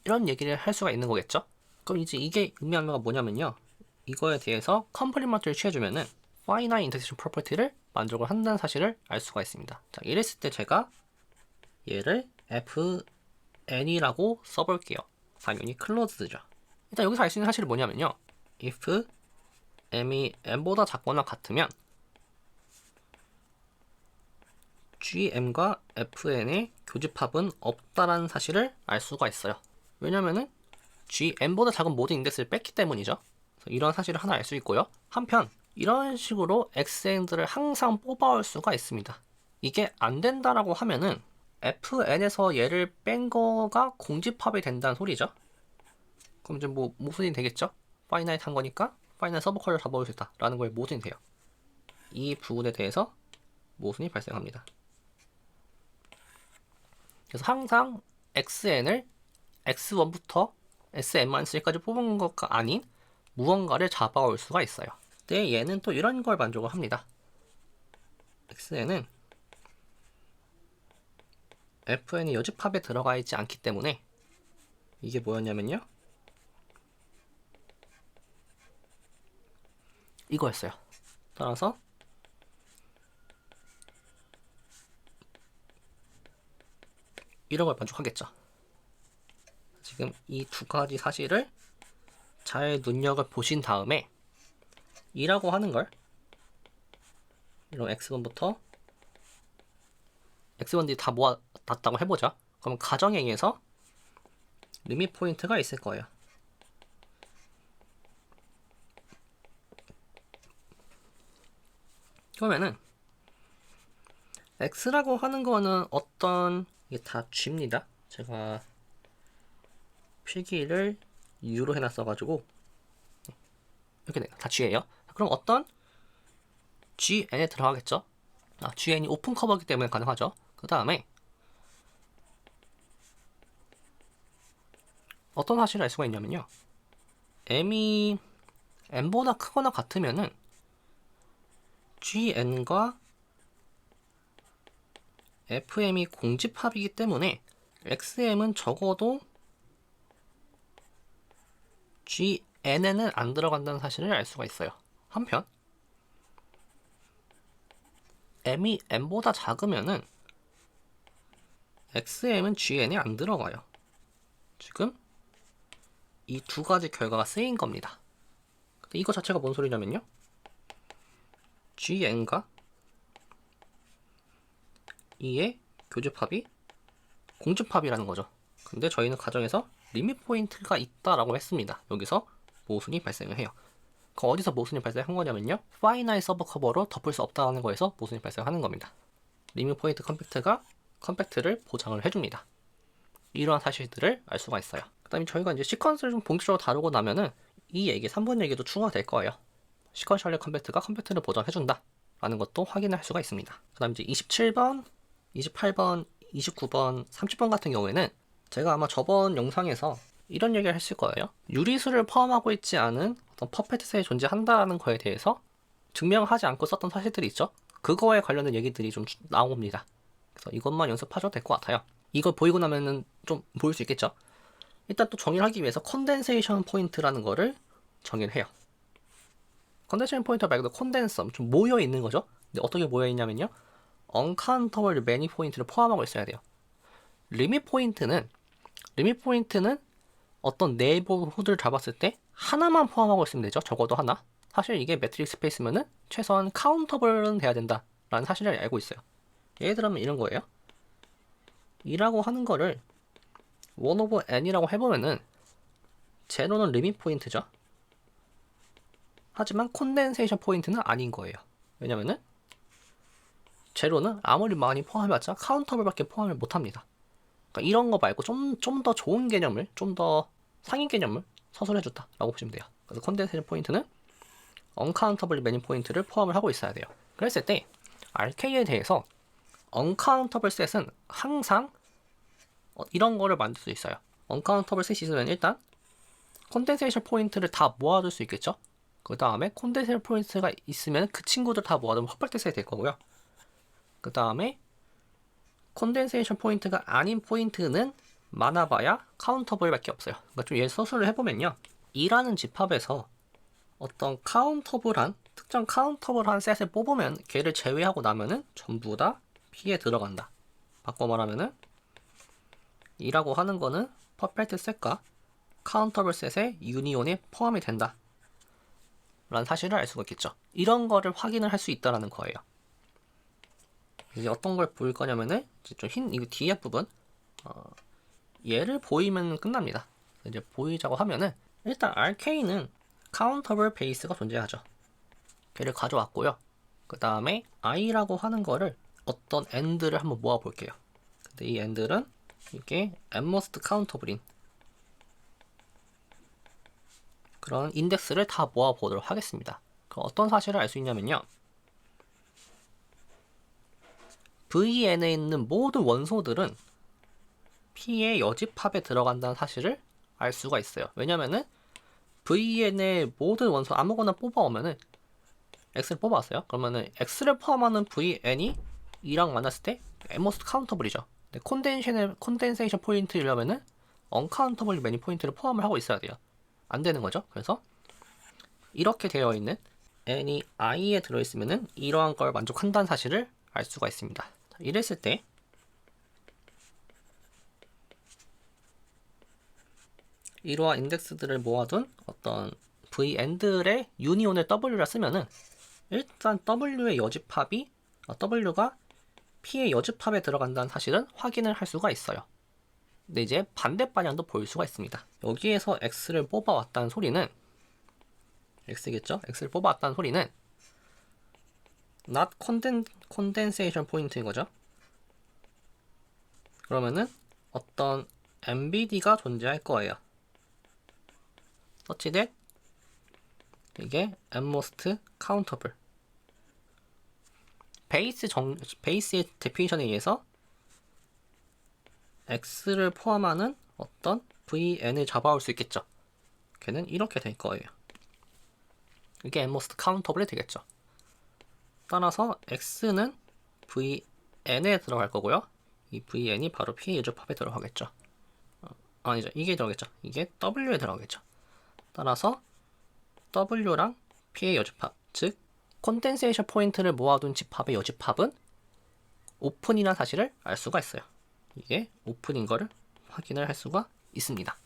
이런 얘기를 할 수가 있는 거겠죠. 그럼 이제 이게 의미하는 건 뭐냐면요, 이거에 대해서 컴플리먼트를 취해주면은 finite intersection property를 만족을 한다는 사실을 알 수가 있습니다. 자, 이랬을 때 제가 얘를 fn이라고 써볼게요. 당연히 closed죠. 일단 여기서 알 수 있는 사실이 뭐냐면요, if m이 n보다 작거나 같으면 gm과 fn의 교집합은 없다라는 사실을 알 수가 있어요. 왜냐면은 gm보다 작은 모든 인덱스를 뺐기 때문이죠. 그래서 이런 사실을 하나 알 수 있고요. 한편 이런 식으로 xn들을 항상 뽑아올 수가 있습니다. 이게 안 된다라고 하면은 fn에서 얘를 뺀 거가 공집합이 된다는 소리죠. 그럼 이제 뭐 모순이 되겠죠? 파이나이트 한 거니까 파이나이트 서브컬을 잡아올 수 있다 라는 거에 모순이 돼요. 이 부분에 대해서 모순이 발생합니다. 그래서 항상 xn을 x1부터 sn-1까지 뽑은 것가 아닌 무언가를 잡아올 수가 있어요. 근데 얘는 또 이런 걸 만족을 합니다. xn은 fn이 여집합에 들어가 있지 않기 때문에 이게 뭐였냐면요, 이거였어요. 따라서 이런 걸 만족하겠죠. 지금 이 두 가지 사실을 잘 눈여겨 보신 다음에 이라고 하는 걸 이런 x1부터 x1들이 다 모아놨다고 해보자. 그럼 가정에 의해서 리밋 포인트가 있을 거예요. 그러면은 x라고 하는 거는 어떤, 이게 다 g입니다. 제가 필기를 u로 해놨어가지고 이렇게 돼요. 다 g예요. 그럼 어떤 gn에 들어가겠죠. gn이 오픈 커버이기 때문에 가능하죠. 그 다음에 어떤 사실을 알 수가 있냐면요, m이 n보다 크거나 같으면은 gn과 fm이 공집합이기 때문에 xm은 적어도 gn에는 안 들어간다는 사실을 알 수가 있어요. 한편 m이 n보다 작으면은 xm은 gn에 안 들어가요. 지금 이 두 가지 결과가 쓰인 겁니다. 근데 이거 자체가 뭔 소리냐면요, gn과 이의 교집합이 공집합이라는 거죠. 근데 저희는 가정에서 리밋 포인트가 있다라고 했습니다. 여기서 모순이 발생을 해요. 그 어디서 모순이 발생한 거냐면요, 파이나이트 서브 커버로 덮을 수 없다는 거에서 모순이 발생하는 겁니다. 리밋 포인트 컴팩트가 컴팩트를 보장을 해줍니다. 이러한 사실들을 알 수가 있어요. 그 다음에 저희가 이제 시퀀스를 좀 본격적으로 다루고 나면은 이 얘기 3분 얘기도 추가가 될 거예요. 시퀀셜리 컴팩트가 컴팩트를 보장해준다 라는 것도 확인할 수가 있습니다. 그 다음 이제 27번, 28번, 29번, 30번 같은 경우에는 제가 아마 저번 영상에서 이런 얘기를 했을 거예요. 유리수를 포함하고 있지 않은 어떤 퍼펙트 셋이 존재한다는 거에 대해서 증명하지 않고 썼던 사실들이 있죠. 그거에 관련된 얘기들이 좀 나옵니다. 그래서 이것만 연습하셔도 될 것 같아요. 이거 보이고 나면은 좀 보일 수 있겠죠. 일단 또 정의를 하기 위해서 컨덴세이션 포인트라는 거를 정의를 해요. 컨덴세이션 포인트 말고도 콘덴섬, 좀 모여 있는 거죠. 근데 어떻게 모여 있냐면요, uncountable many 포인트를 포함하고 있어야 돼요. 리밋 포인트는 어떤 네이버후드를 잡았을 때 하나만 포함하고 있으면 되죠. 적어도 하나. 사실 이게 매트릭스 스페이스면은 최소한 카운터블은 돼야 된다라는 사실을 알고 있어요. 예를 들면 이런 거예요. 2라고 하는 거를 1 over n이라고 해보면은 제로는 리밋 포인트죠. 하지만 콘덴세이션 포인트는 아닌 거예요. 왜냐면은 제로는 아무리 많이 포함해봤자 카운터블밖에 포함을 못합니다. 그러니까 이런 거 말고 좀 더 좋은 개념을, 좀 더 상위 개념을 서술해줬다 라고 보시면 돼요. 그래서 컨덴세이션 포인트는 uncountable many 포인트를 포함을 하고 있어야 돼요. 그랬을 때 RK에 대해서 uncountable set은 항상 이런 거를 만들 수 있어요. uncountable set이 있으면 일단 컨덴세이션 포인트를 다 모아둘 수 있겠죠. 그 다음에 컨덴세이션 포인트가 있으면 그 친구들 다 모아두면 퍼펙트 셋이 될 거고요. 그 다음에 컨덴세이션 포인트가 아닌 포인트는 많아봐야 카운터블밖에 없어요. 그러니까 좀 예를 서술을 해보면요, 2라는 집합에서 어떤 특정 카운터블한 셋을 뽑으면 걔를 제외하고 나면은 전부 다 P에 들어간다. 바꿔 말하면은 2라고 하는 거는 퍼펙트 셋과 카운터블 셋의 유니온에 포함이 된다 라는 사실을 알 수가 있겠죠. 이런 거를 확인을 할 수 있다라는 거예요. 이제 어떤 걸 보일 거냐면은 좀 이거 뒤에 부분 얘를 보이면 끝납니다. 이제 보이자고 하면은 일단 RK는 카운터블 베이스가 존재하죠. 걔를 가져왔고요. 그 다음에 I라고 하는 거를 어떤 AND를 한번 모아 볼게요. 근데 이 AND는 이게 most countable인 그런 인덱스를 다 모아 보도록 하겠습니다. 그럼 어떤 사실을 알 수 있냐면요, VN에 있는 모든 원소들은 P의 여집합에 들어간다는 사실을 알 수가 있어요. 왜냐면은 VN의 모든 원소 아무거나 뽑아오면은 X를 뽑아왔어요. 그러면은 X를 포함하는 VN이 2랑 만났을 때 most countable이죠. 근데 콘덴세이션 포인트이려면은 uncountable many 포인트를 포함을 하고 있어야 돼요. 안 되는 거죠. 그래서 이렇게 되어 있는 n이 i에 들어있으면은 이러한 걸 만족한다는 사실을 알 수가 있습니다. 이랬을 때 이러한 인덱스들을 모아둔 어떤 VN들의 유니온을 W라 쓰면은 일단 W의 여집합이 W가 P의 여집합에 들어간다는 사실은 확인을 할 수가 있어요. 근데 이제 반대 방향도 볼 수가 있습니다. 여기에서 X를 뽑아왔다는 소리는 X겠죠? X를 뽑아왔다는 소리는 not condensation point인 거죠. 그러면은 어떤 MBD가 존재할 거예요. such that 이게 most countable. 베이스의 데피니션에 의해서 X를 포함하는 어떤 VN을 잡아올 수 있겠죠. 걔는 이렇게 될 거예요. 이게 most countable이 되겠죠. 따라서 X는 VN에 들어갈 거고요. 이 VN이 바로 P의 여집합에 들어가겠죠. 아니죠. 이게 들어가겠죠. 이게 W에 들어가겠죠. 따라서 W랑 P의 여집합, 즉 콘덴세이션 포인트를 모아둔 집합의 여집합은 오픈이라는 사실을 알 수가 있어요. 이게 오픈인 거를 확인을 할 수가 있습니다.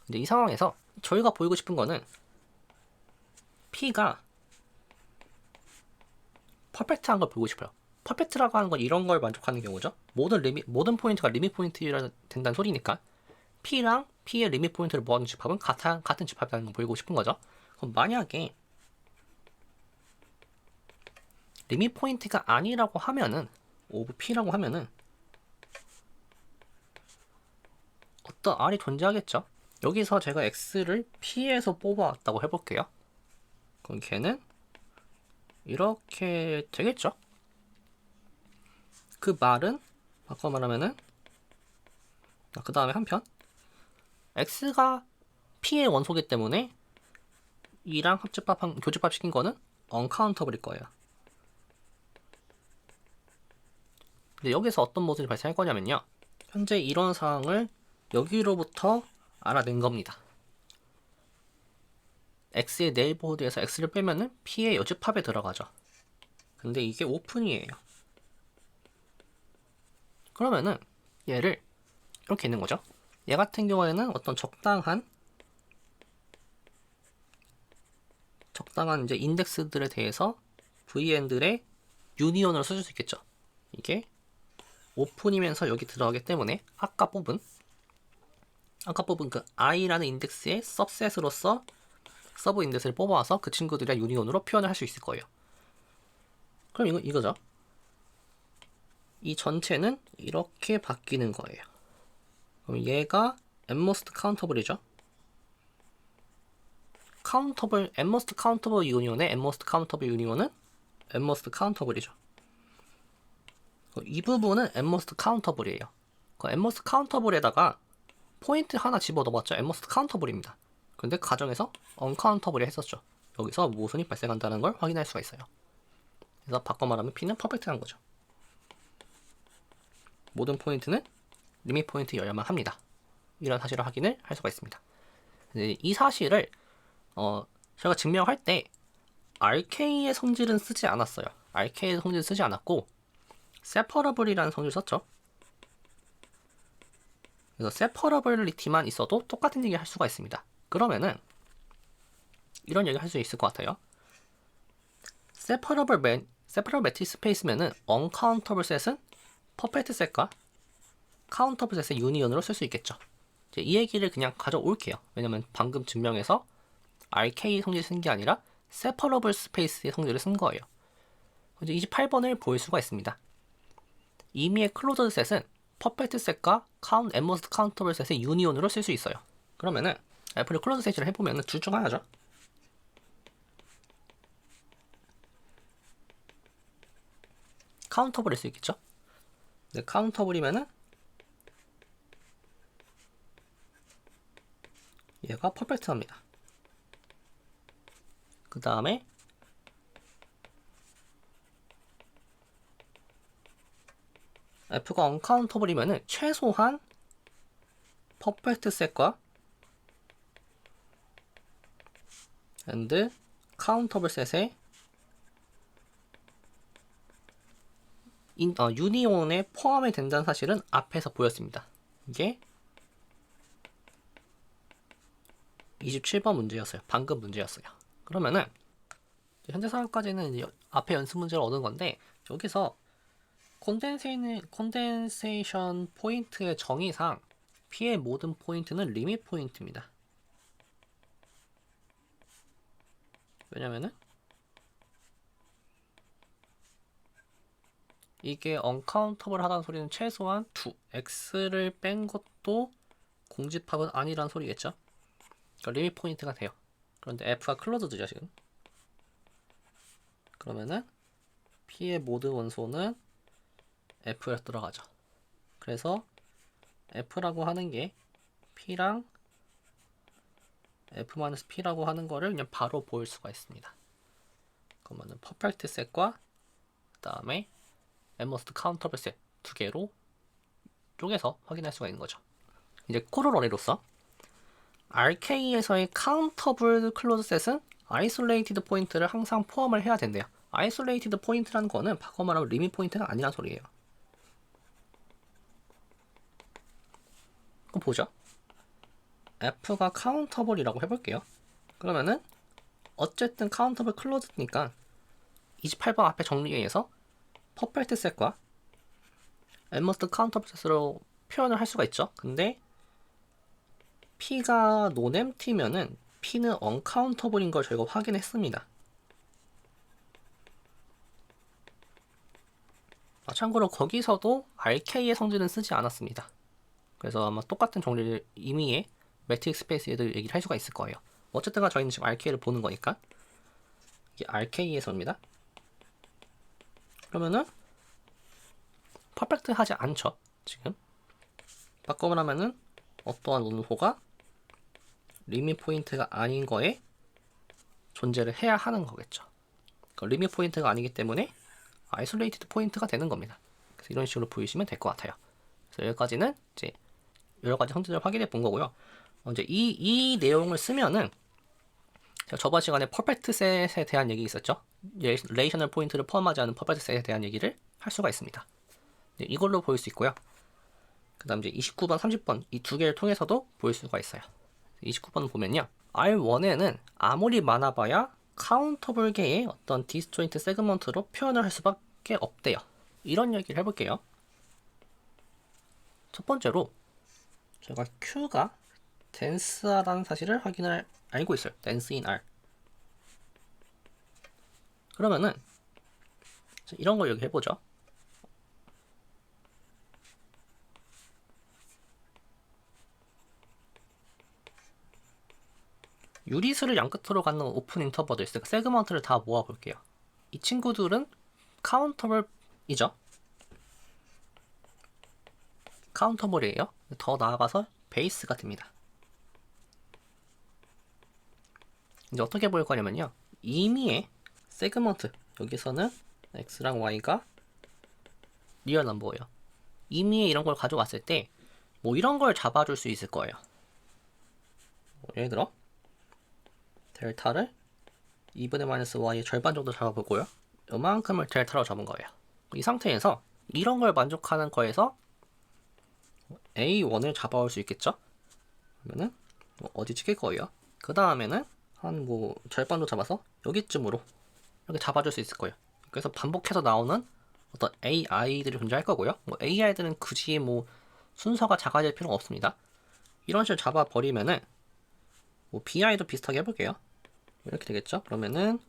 근데 이 상황에서 저희가 보이고 싶은 거는 P가 퍼펙트한 걸 보고 싶어요. 퍼펙트라고 하는 건 이런 걸 만족하는 경우죠. 모든 포인트가 리밋 포인트라 된다는 소리니까 P랑 P의 리밋 포인트를 모아둔 집합은 같은 집합이라는 걸 보이고 싶은 거죠. 그럼 만약에 리밋 포인트가 아니라고 하면은 오브 P라고 하면은 어떤 R이 존재하겠죠. 여기서 제가 X를 P에서 뽑아왔다고 해볼게요. 그럼 걔는 이렇게 되겠죠. 그 말은 바꿔 말하면은 그 다음에 한편 X가 P의 원소기 때문에 이랑 교집합 시킨 거는 uncountable일 거예요. 근데 여기서 어떤 모습이 발생할 거냐면요. 현재 이런 상황을 여기로부터 알아낸 겁니다. X의 네이버후드에서 X를 빼면은 P의 여집합에 들어가죠. 근데 이게 오픈이에요. 그러면은 얘를 이렇게 있는 거죠. 얘 같은 경우에는 어떤 적당한 이제 인덱스들에 대해서 VN들의 유니온으로 써줄 수 있겠죠. 이게 오픈이면서 여기 들어가기 때문에 아까 뽑은 그 i라는 인덱스의 सब셋으로서 서브 인덱스를 뽑아와서 그 친구들의 유니온으로 표현을 할 수 있을 거예요. 그럼 이거죠. 이 전체는 이렇게 바뀌는 거예요. 그럼 얘가 most countable이죠. most countable 유니온의 most countable 유니온은 most countable이죠. 이 부분은 most countable이에요. 그 most countable에다가 포인트 하나 집어넣어봤죠. most countable입니다. 근데 그 과정에서 uncountable이 했었죠. 여기서 모순이 발생한다는 걸 확인할 수가 있어요. 그래서 바꿔 말하면 P는 퍼펙트한 거죠. 모든 포인트는 리밋 포인트여야만 합니다. 이런 사실을 확인을 할 수가 있습니다. 이 사실을 제가 증명할 때 RK의 성질은 쓰지 않았어요. RK의 성질은 쓰지 않았고 separable이라는 성질을 썼죠. 그래서 separability만 있어도 똑같은 얘기를 할 수가 있습니다. 그러면은 이런 얘기를 할 수 있을 것 같아요. separable matrix space면은 uncountable set은 perfect set과 countable set의 유니온으로 쓸 수 있겠죠. 이제 이 얘기를 그냥 가져올게요. 왜냐면 방금 증명해서 RK 성질을 쓴 게 아니라 separable space의 성질을 쓴 거예요. 이제 28번을 볼 수가 있습니다. 이미의 closed set은 퍼펙트 셋과 most countable set의 유니온으로 쓸 수 있어요. 그러면은 애플이 클로즈 셋을 해보면은 둘 중 하나죠. 카운터블일 수 있겠죠. 근데 카운터블이면은 얘가 퍼펙트합니다. 그 다음에 F가 uncountable이면은 최소한 퍼펙트 셋과 and countable set의 유니온에 포함이 된다는 사실은 앞에서 보였습니다. 이게 27번 문제였어요. 방금 문제였어요. 그러면은 현재 상황까지는 이제 앞에 연습 문제를 얻은 건데 여기서 콘덴세이션 포인트의 정의상 P의 모든 포인트는 리밋 포인트입니다. 왜냐면은 이게 언카운터블 하다는 소리는 최소한 x를 뺀 것도 공집합은 아니란 소리겠죠. 그러니까 리밋 포인트가 돼요. 그런데 f가 클로즈드죠 지금. 그러면은 P의 모든 원소는 F에 들어가죠. 그래서 F라고 하는 게 P랑 F-P라고 하는 거를 그냥 바로 보일 수가 있습니다. 그러면은 퍼펙트 셋과 그 다음에 most countable 셋 두 개로 쪼개서 확인할 수가 있는 거죠. 이제 코로러리로서 RK에서의 countable closed set은 isolated 포인트를 항상 포함을 해야 된대요. isolated 포인트라는 거는 바꿔 말하면 리밋 포인트가 아니란 소리예요. 그럼 보죠. F가 countable이라고 해볼게요. 그러면은 어쨌든 countable closed니까 28번 앞에 정리에 의해서 perfect set과 most countable set으로 표현을 할 수가 있죠. 근데 P가 non-empty면은 P는 uncountable인 걸 저희가 확인했습니다. 참고로 거기서도 RK의 성질은 쓰지 않았습니다. 그래서 아마 똑같은 정리를 임의의 매트릭스 스페이스에도 얘기를 할 수가 있을 거예요. 어쨌든 저희는 지금 RK를 보는 거니까 이게 RK의 선입니다. 그러면은 퍼펙트 하지 않죠. 지금 바꿔보라면은 어떠한 논소가 리밋 포인트가 아닌 거에 존재를 해야 하는 거겠죠. 리밋 포인트가 아니기 때문에 아이솔레이티드 포인트가 되는 겁니다. 그래서 이런 식으로 보이시면 될 것 같아요. 그래서 여기까지는 이제 여러 가지 성질을 확인해 본 거고요. 이제 이 내용을 쓰면은 제가 저번 시간에 퍼펙트 셋에 대한 얘기 있었죠. 레이셔널 포인트를 포함하지 않은 퍼펙트 셋에 대한 얘기를 할 수가 있습니다. 이걸로 보일 수 있고요. 그 다음 이제 29번, 30번 이 두 개를 통해서도 보일 수가 있어요. 29번 보면요. R1에는 아무리 많아봐야 카운터블 개의 어떤 디스조인트 세그먼트로 표현을 할 수밖에 없대요. 이런 얘기를 해볼게요. 첫 번째로 제가 Q가 덴스하다는 사실을 알고 있어요. dense in R. 그러면은 이런 걸 여기 해보죠. 유리수를 양끝으로 갖는 오픈 인터벌들, 세그먼트를 다 모아볼게요. 이 친구들은 카운터블이죠. 카운터블이에요. 더 나아가서 베이스가 됩니다. 이제 어떻게 보일 거냐면요. 임의의 세그먼트, 여기서는 x랑 y가 리얼 넘버예요. 임의의 이런 걸 가져왔을 때 뭐 이런 걸 잡아줄 수 있을 거예요. 예를 들어 델타를 2분의 마이너스 y의 절반 정도 잡아보고요. 이만큼을 델타로 잡은 거예요. 이 상태에서 이런 걸 만족하는 거에서 A1을 잡아올 수 있겠죠? 그러면은 어디 찍힐 거예요. 그 다음에는 한 절반도 잡아서 여기쯤으로 이렇게 잡아줄 수 있을 거예요. 그래서 반복해서 나오는 어떤 AI들이 존재할 거고요. AI들은 굳이 순서가 작아질 필요는 없습니다. 이런 식으로 잡아버리면은 BI도 비슷하게 해볼게요. 이렇게 되겠죠? 그러면은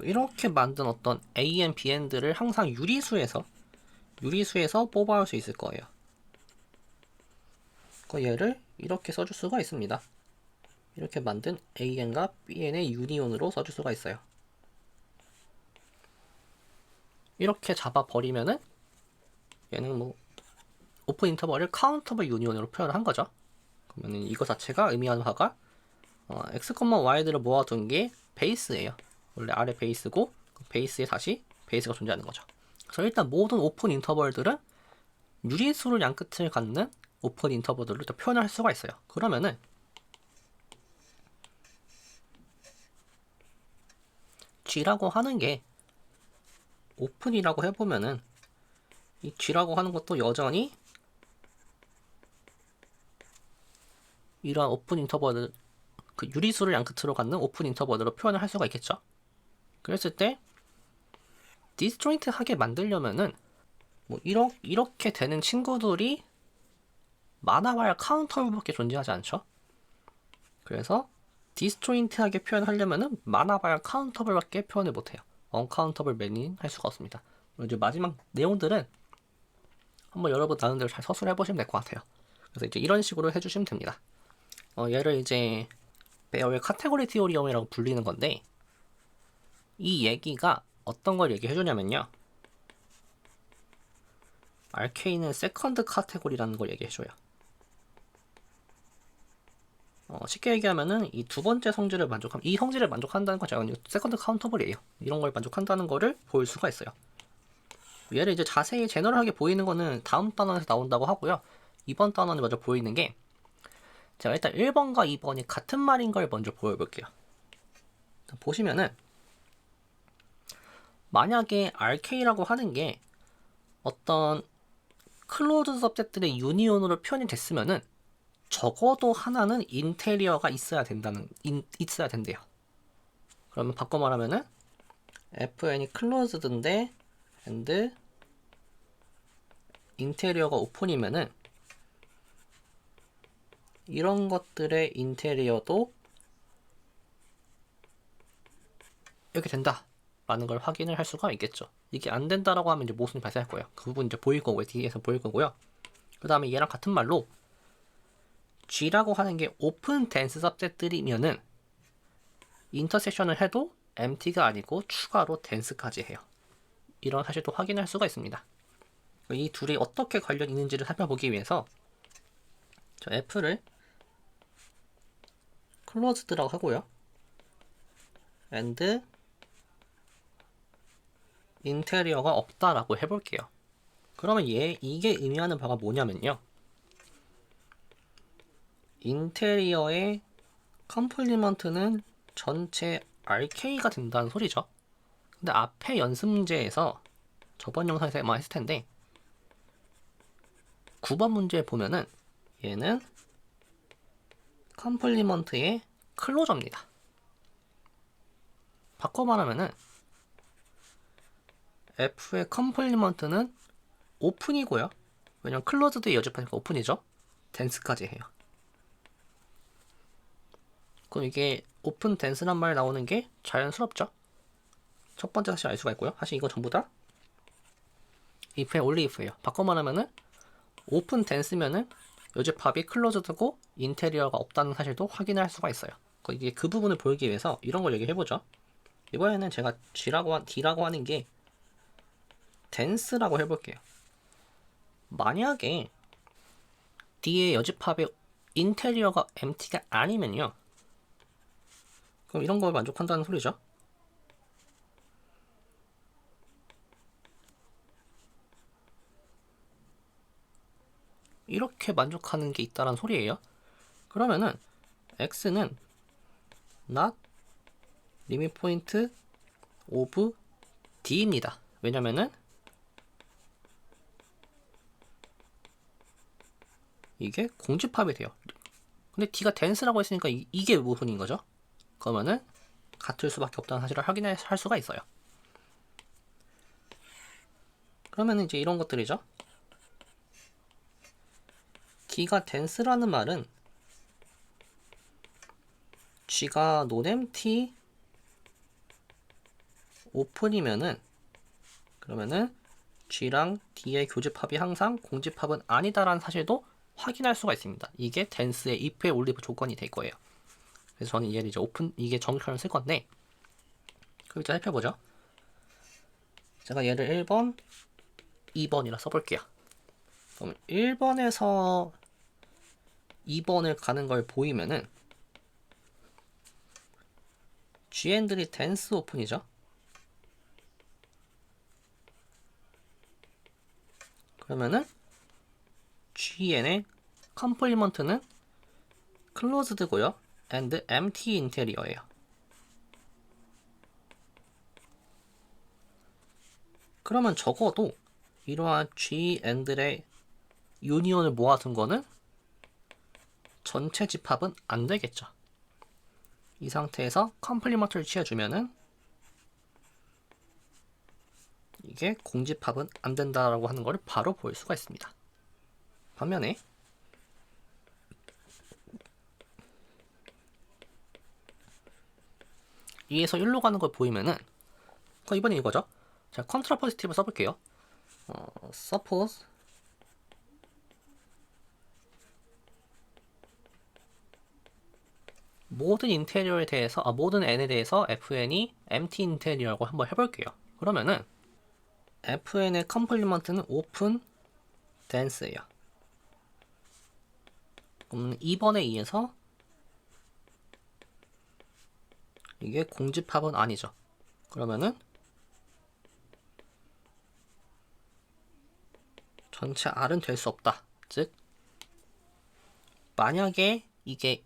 이렇게 만든 어떤 A&, B&들을 항상 유리수에서 뽑아올 수 있을 거예요. 얘를 이렇게 써줄 수가 있습니다. 이렇게 만든 AN과 BN의 유니온으로 써줄 수가 있어요. 이렇게 잡아버리면은 얘는 오픈 인터벌을 카운터블 유니온으로 표현을 한 거죠. 그러면 이거 자체가 의미하는 바가 x, y들을 모아둔 게 베이스예요. 원래 아래 베이스고 베이스에 다시 베이스가 존재하는 거죠. 그래서 일단 모든 오픈 인터벌들은 유리수를 양끝을 갖는 오픈 인터벌들로 표현을 할 수가 있어요. 그러면은 G라고 하는 게 오픈이라고 해보면은 이 G라고 하는 것도 여전히 이러한 오픈 인터벌을 그 유리수를 양 끝으로 갖는 오픈 인터벌으로 표현을 할 수가 있겠죠. 그랬을 때 디스조인트하게 만들려면은 뭐 이렇게 되는 친구들이 많아봐야 카운터블밖에 존재하지 않죠. 그래서 디스조인트하게 표현하려면은 많아봐야 카운터블밖에 표현을 못해요. 언카운터블 맨인 할 수가 없습니다. 이제 마지막 내용들은 한번 여러분 나는 대로 잘 서술해 보시면 될 것 같아요. 그래서 이제 이런 식으로 해주시면 됩니다. 얘를 이제 베어의 카테고리 티오리엄이라고 불리는 건데, 이 얘기가 어떤 걸 얘기해 주냐면요, RK는 세컨드 카테고리라는 걸 얘기해 줘요. 쉽게 얘기하면은 이 두 번째 성질을 이 성질을 만족한다는 건 제가 세컨드 카운터블이에요. 이런 걸 만족한다는 거를 보일 수가 있어요. 얘를 이제 자세히 제너럴하게 보이는 거는 다음 단원에서 나온다고 하고요. 이번 단원에 먼저 보이는 게, 제가 일단 1번과 2번이 같은 말인 걸 먼저 보여볼게요. 보시면은 만약에 RK라고 하는 게 어떤 클로즈 서브셋들의 유니온으로 표현이 됐으면은 적어도 하나는 인테리어가 있어야 된대요. 그러면 바꿔 말하면은 FN이 클로즈드인데 and 인테리어가 오픈이면은 이런 것들의 인테리어도 이렇게 된다 라는 걸 확인을 할 수가 있겠죠. 이게 안 된다라고 하면 이제 모순이 발생할 거예요. 그 부분 이제 보일 거고요. 뒤에서 보일 거고요. 그 다음에 얘랑 같은 말로 G라고 하는 게 오픈 덴스 서브셋들이면은 인터섹션을 해도 empty가 아니고 추가로 덴스까지 해요. 이런 사실도 확인할 수가 있습니다. 이 둘이 어떻게 관련이 있는지를 살펴보기 위해서 저 F를 closed라고 하고요. and 인테리어가 없다라고 해볼게요. 그러면 이게 의미하는 바가 뭐냐면요, 인테리어의 컴플리먼트는 전체 RK가 된다는 소리죠. 근데 앞에 연습 문제에서 저번 영상에서 아마 했을 텐데 9번 문제에 보면은 얘는 컴플리먼트의 클로저입니다. 바꿔 말하면은 F의 컴플리먼트는 오픈이고요. 왜냐면 클로즈드에 여집하니까 오픈이죠. 댄스까지 해요. 그럼 이게 오픈 댄스란 말 나오는 게 자연스럽죠? 첫 번째 사실 알 수가 있고요. 사실 이거 전부 다 if에 only if예요. 바꿔 말하면은 오픈 댄스면은 여집합이 클로즈드고 인테리어가 없다는 사실도 확인할 수가 있어요. 이게 그 부분을 보이기 위해서 이런 걸 얘기해보죠. 이번에는 제가 D라고 하는 게 댄스라고 해볼게요. 만약에 D의 여집합의 인테리어가 empty가 아니면요, 그럼 이런 걸 만족한다는 소리죠. 이렇게 만족하는 게 있다는 소리예요. 그러면은 X는 not limit point of D입니다. 왜냐면은 이게 공집합이 돼요. 근데 D가 댄스라고 했으니까 이게 무슨인 거죠? 그러면은 같을 수밖에 없다는 사실을 확인할 수가 있어요. 그러면은 이제 이런 것들이죠. D가 댄스라는 말은 G가 non-empty 오픈이면은, 그러면은 G랑 D의 교집합이 항상 공집합은 아니다라는 사실도 확인할 수가 있습니다. 이게 댄스의 if에 올리브 조건이 될 거예요. 그래서 저는 얘를 이제 이게 정식표를 쓸 건데, 그럼 이제 살펴보죠. 제가 얘를 1번, 2번이라 써볼게요. 그럼 1번에서 2번을 가는 걸 보이면은 GN들이 댄스 오픈이죠. 그러면은 GN의 컴플리먼트는 클로즈드고요. and empty 인테리어예요. 그러면 적어도 이러한 G AND의 유니온을 모아둔 거는 전체 집합은 안 되겠죠. 이 상태에서 컴플리먼트를 취해주면은 이게 공집합은 안 된다라고 하는 걸 바로 볼 수가 있습니다. 반면에 2에서 1로 가는 걸 보이면은 이번엔 이거죠. 자, 컨트라 포지티브 써볼게요. suppose 모든 인테리어에 대해서 모든 n에 대해서 fn이 empty 인테리어라고 한번 해볼게요. 그러면은 fn의 컴플리먼트는 오픈 댄스예요. 그럼 2번에 의해서 이게 공집합은 아니죠. 그러면은 전체 R은 될 수 없다. 즉 만약에 이게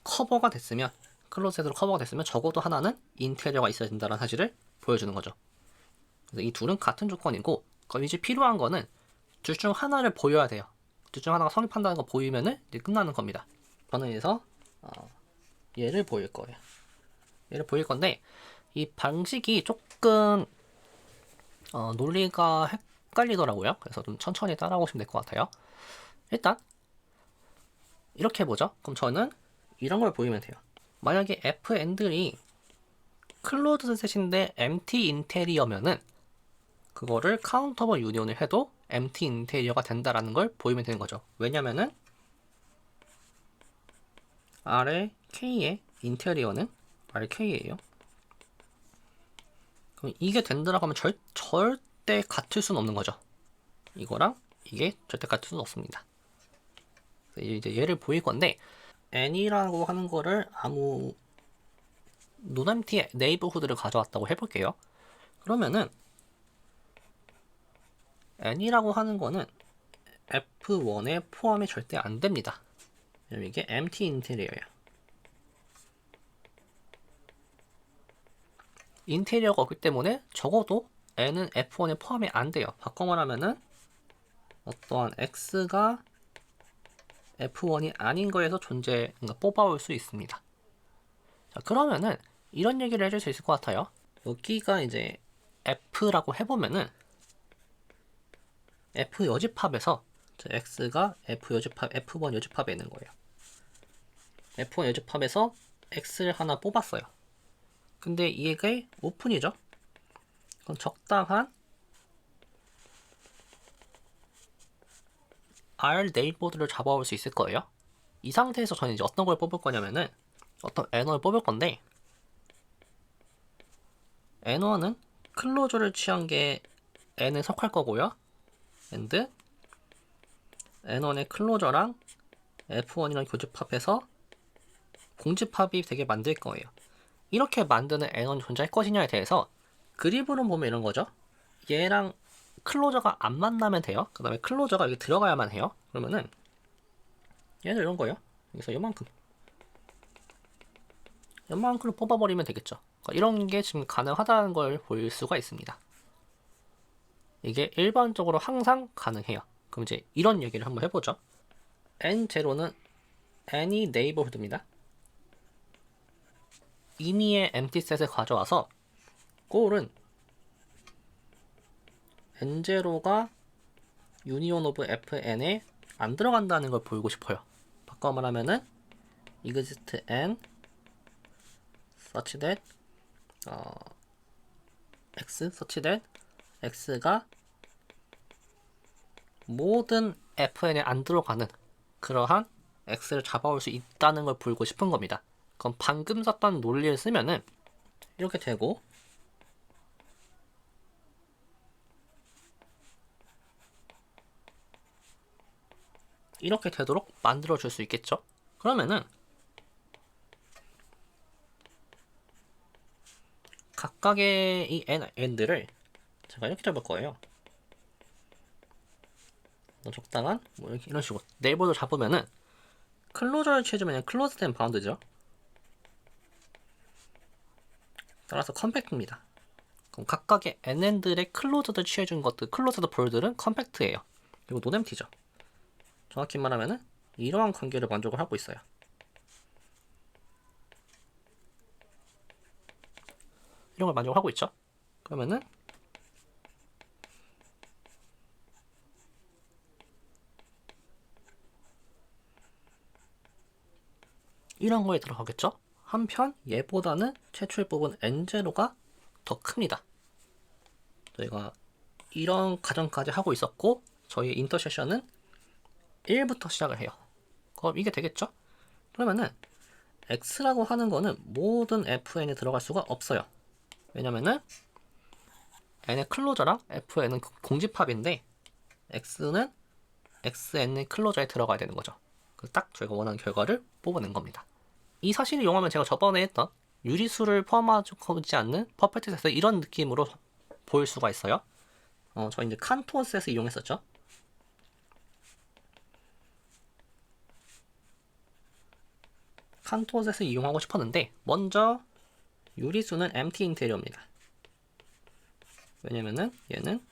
커버가 됐으면, 클로즈헤드로 커버가 됐으면 적어도 하나는 인테리어가 있어야 된다는 사실을 보여주는 거죠. 그래서 이 둘은 같은 조건이고, 그럼 이제 필요한 거는 둘 중 하나를 보여야 돼요. 둘 중 하나가 성립한다는 거 보이면은 이제 끝나는 겁니다. 저는 그래서 얘를 보일 거예요. 얘를 보일 건데, 이 방식이 조금 논리가 헷갈리더라고요. 그래서 좀 천천히 따라오시면 될 것 같아요. 일단 이렇게 해보죠. 그럼 저는 이런 걸 보이면 돼요. 만약에 f AND이 클로즈드 셋인데 empty 인테리어면은 그거를 카운터블 유니온을 해도 empty 인테리어가 된다라는 걸 보이면 되는 거죠. 왜냐면은 R의 K의 인테리어는 RK예요. 그럼 이게 된다라고 하면 절대 같을 수는 없는 거죠. 이거랑 이게 절대 같을 수는 없습니다. 이제 얘를 보일 건데, n이라고 하는 거를 아무 논empty 네이버후드를 가져왔다고 해볼게요. 그러면은 n이라고 하는 거는 f1에 포함이 절대 안 됩니다. 왜냐면 이게 empty 인테리어예요. 인테리어가 없기 때문에 적어도 n은 f1에 포함이 안 돼요. 바꿔 말하면은 어떠한 x가 f1이 아닌 거에서 뽑아올 수 있습니다. 자, 그러면은 이런 얘기를 해줄 수 있을 것 같아요. 여기가 이제 f라고 해보면은 f 여집합에서 x가 f 여집합 f1 여집합에 있는 거예요. f1 여집합에서 x를 하나 뽑았어요. 근데 이게 오픈이죠. 그럼 적당한 R 네이버드를 잡아올 수 있을 거예요. 이 상태에서 저는 이제 어떤 걸 뽑을 거냐면은 어떤 N1을 뽑을 건데, N1은 클로저를 취한 게 N에 속할 거고요. and N1의 클로저랑 F1이랑 교집합해서 공집합이 되게 만들 거예요. 이렇게 만드는 N1이 존재할 것이냐에 대해서 그립으로 보면 이런 거죠. 얘랑 클로저가 안 만나면 돼요. 그 다음에 클로저가 여기 들어가야만 해요. 그러면은 얘는 이런 거예요. 여기서 요만큼을 뽑아버리면 되겠죠. 이런 게 지금 가능하다는 걸 볼 수가 있습니다. 이게 일반적으로 항상 가능해요. 그럼 이제 이런 얘기를 한번 해보죠. n0는 any neighborhood입니다. 임의의 empty set을 가져와서 골은 n0가 union of fn에 안 들어간다는 걸 보이고 싶어요. 바꿔 말하면은 exist n such that x가 모든 fn에 안 들어가는 그러한 x를 잡아올 수 있다는 걸 보이고 싶은 겁니다. 그럼 방금 썼던 논리를 쓰면은 이렇게 되고, 이렇게 되도록 만들어 줄 수 있겠죠. 그러면은 각각의 이 n들을 제가 이렇게 잡을 거예요. 적당한 이렇게 이런 식으로 네이버를 잡으면은 클로저를 취해주면 클로즈된 바운드죠. 따라서 컴팩트입니다. 그럼 각각의 NN들의 클로즈드 취해준 것들, 클로즈드 볼들은 컴팩트예요. 그리고 노뎀티죠. 정확히 말하면은 이러한 관계를 만족을 하고 있어요. 이런 걸 만족을 하고 있죠. 그러면은 이런 거에 들어가겠죠. 한편 얘보다는 최초의 부분 N0가 더 큽니다. 저희가 이런 가정까지 하고 있었고 저희의 인터섹션은 1부터 시작을 해요. 그럼 이게 되겠죠? 그러면은 X라고 하는 거는 모든 FN에 들어갈 수가 없어요. 왜냐면은 N의 클로저랑 FN은 공집합인데 X는 XN의 클로저에 들어가야 되는 거죠. 딱 저희가 원하는 결과를 뽑아낸 겁니다. 이 사실을 이용하면 제가 저번에 했던 유리수를 포함하지 않는 퍼펙트 셋을 이런 느낌으로 보일 수가 있어요. 저 이제 칸토어 셋을 이용했었죠. 칸토어 셋을 이용하고 싶었는데 먼저 유리수는 empty 인테리어입니다. 왜냐면은 얘는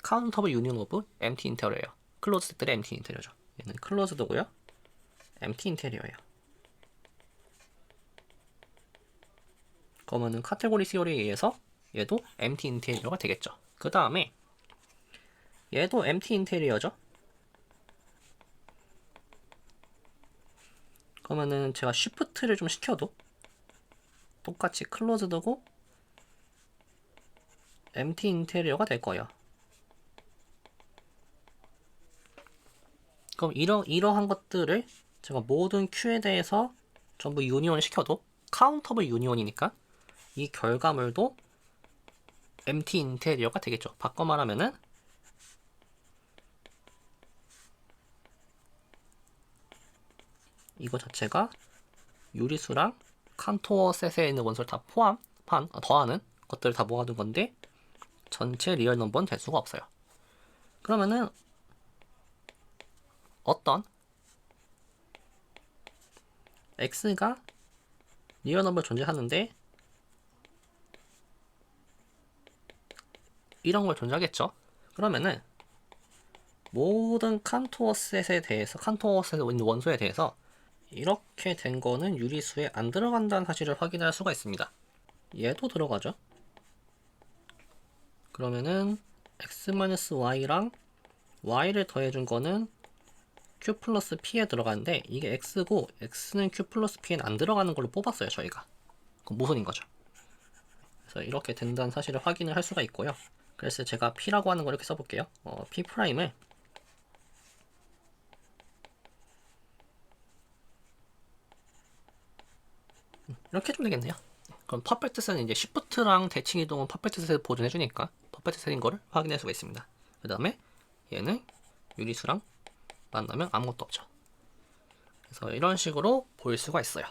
카운터블 유니온 오브 empty 인테리어예요. 클로즈드들의 empty 인테리어죠. 얘는 클로즈드고요. empty 인테리어예요. 그러면은 카테고리 시어리에 의해서 얘도 empty 인테리어가 되겠죠. 그 다음에 얘도 empty 인테리어죠. 그러면은 제가 쉬프트를 좀 시켜도 똑같이 클로즈드고 empty 인테리어가 될 거예요. 그럼 이러한 것들을 제가 모든 Q에 대해서 전부 유니온 시켜도 카운터블 유니온이니까 이 결과물도 empty 인테리어가 되겠죠. 바꿔 말하면은 이거 자체가 유리수랑 칸토어 셋에 있는 원소를 다 더하는 것들을 다 모아둔 건데 전체 리얼 넘버는 될 수가 없어요. 그러면은 어떤 x가 리얼 넘버 존재하는데 이런 걸 존재하겠죠. 그러면은 모든 칸토어 셋에 대해서 칸토어 셋에 있는 원소에 대해서 이렇게 된 거는 유리수에 안 들어간다는 사실을 확인할 수가 있습니다. 얘도 들어가죠. 그러면은 x-y랑 y를 더해준 거는 q 플러스 p에 들어가는데 이게 x고 x는 q 플러스 p에는 안 들어가는 걸로 뽑았어요 저희가. 그럼 모순인 거죠. 그래서 이렇게 된다는 사실을 확인을 할 수가 있고요. 그래서 제가 p라고 하는 걸 이렇게 써볼게요. p 프라임을 이렇게 해주면 되겠네요. 그럼 퍼펙트 셋은 이제 시프트랑 대칭 이동은 퍼펙트 셋을 보존해주니까 퍼펙트 셋인 거를 확인할 수가 있습니다. 그 다음에 얘는 유리수랑 만나면 아무것도 없죠. 그래서 이런 식으로 보일 수가 있어요.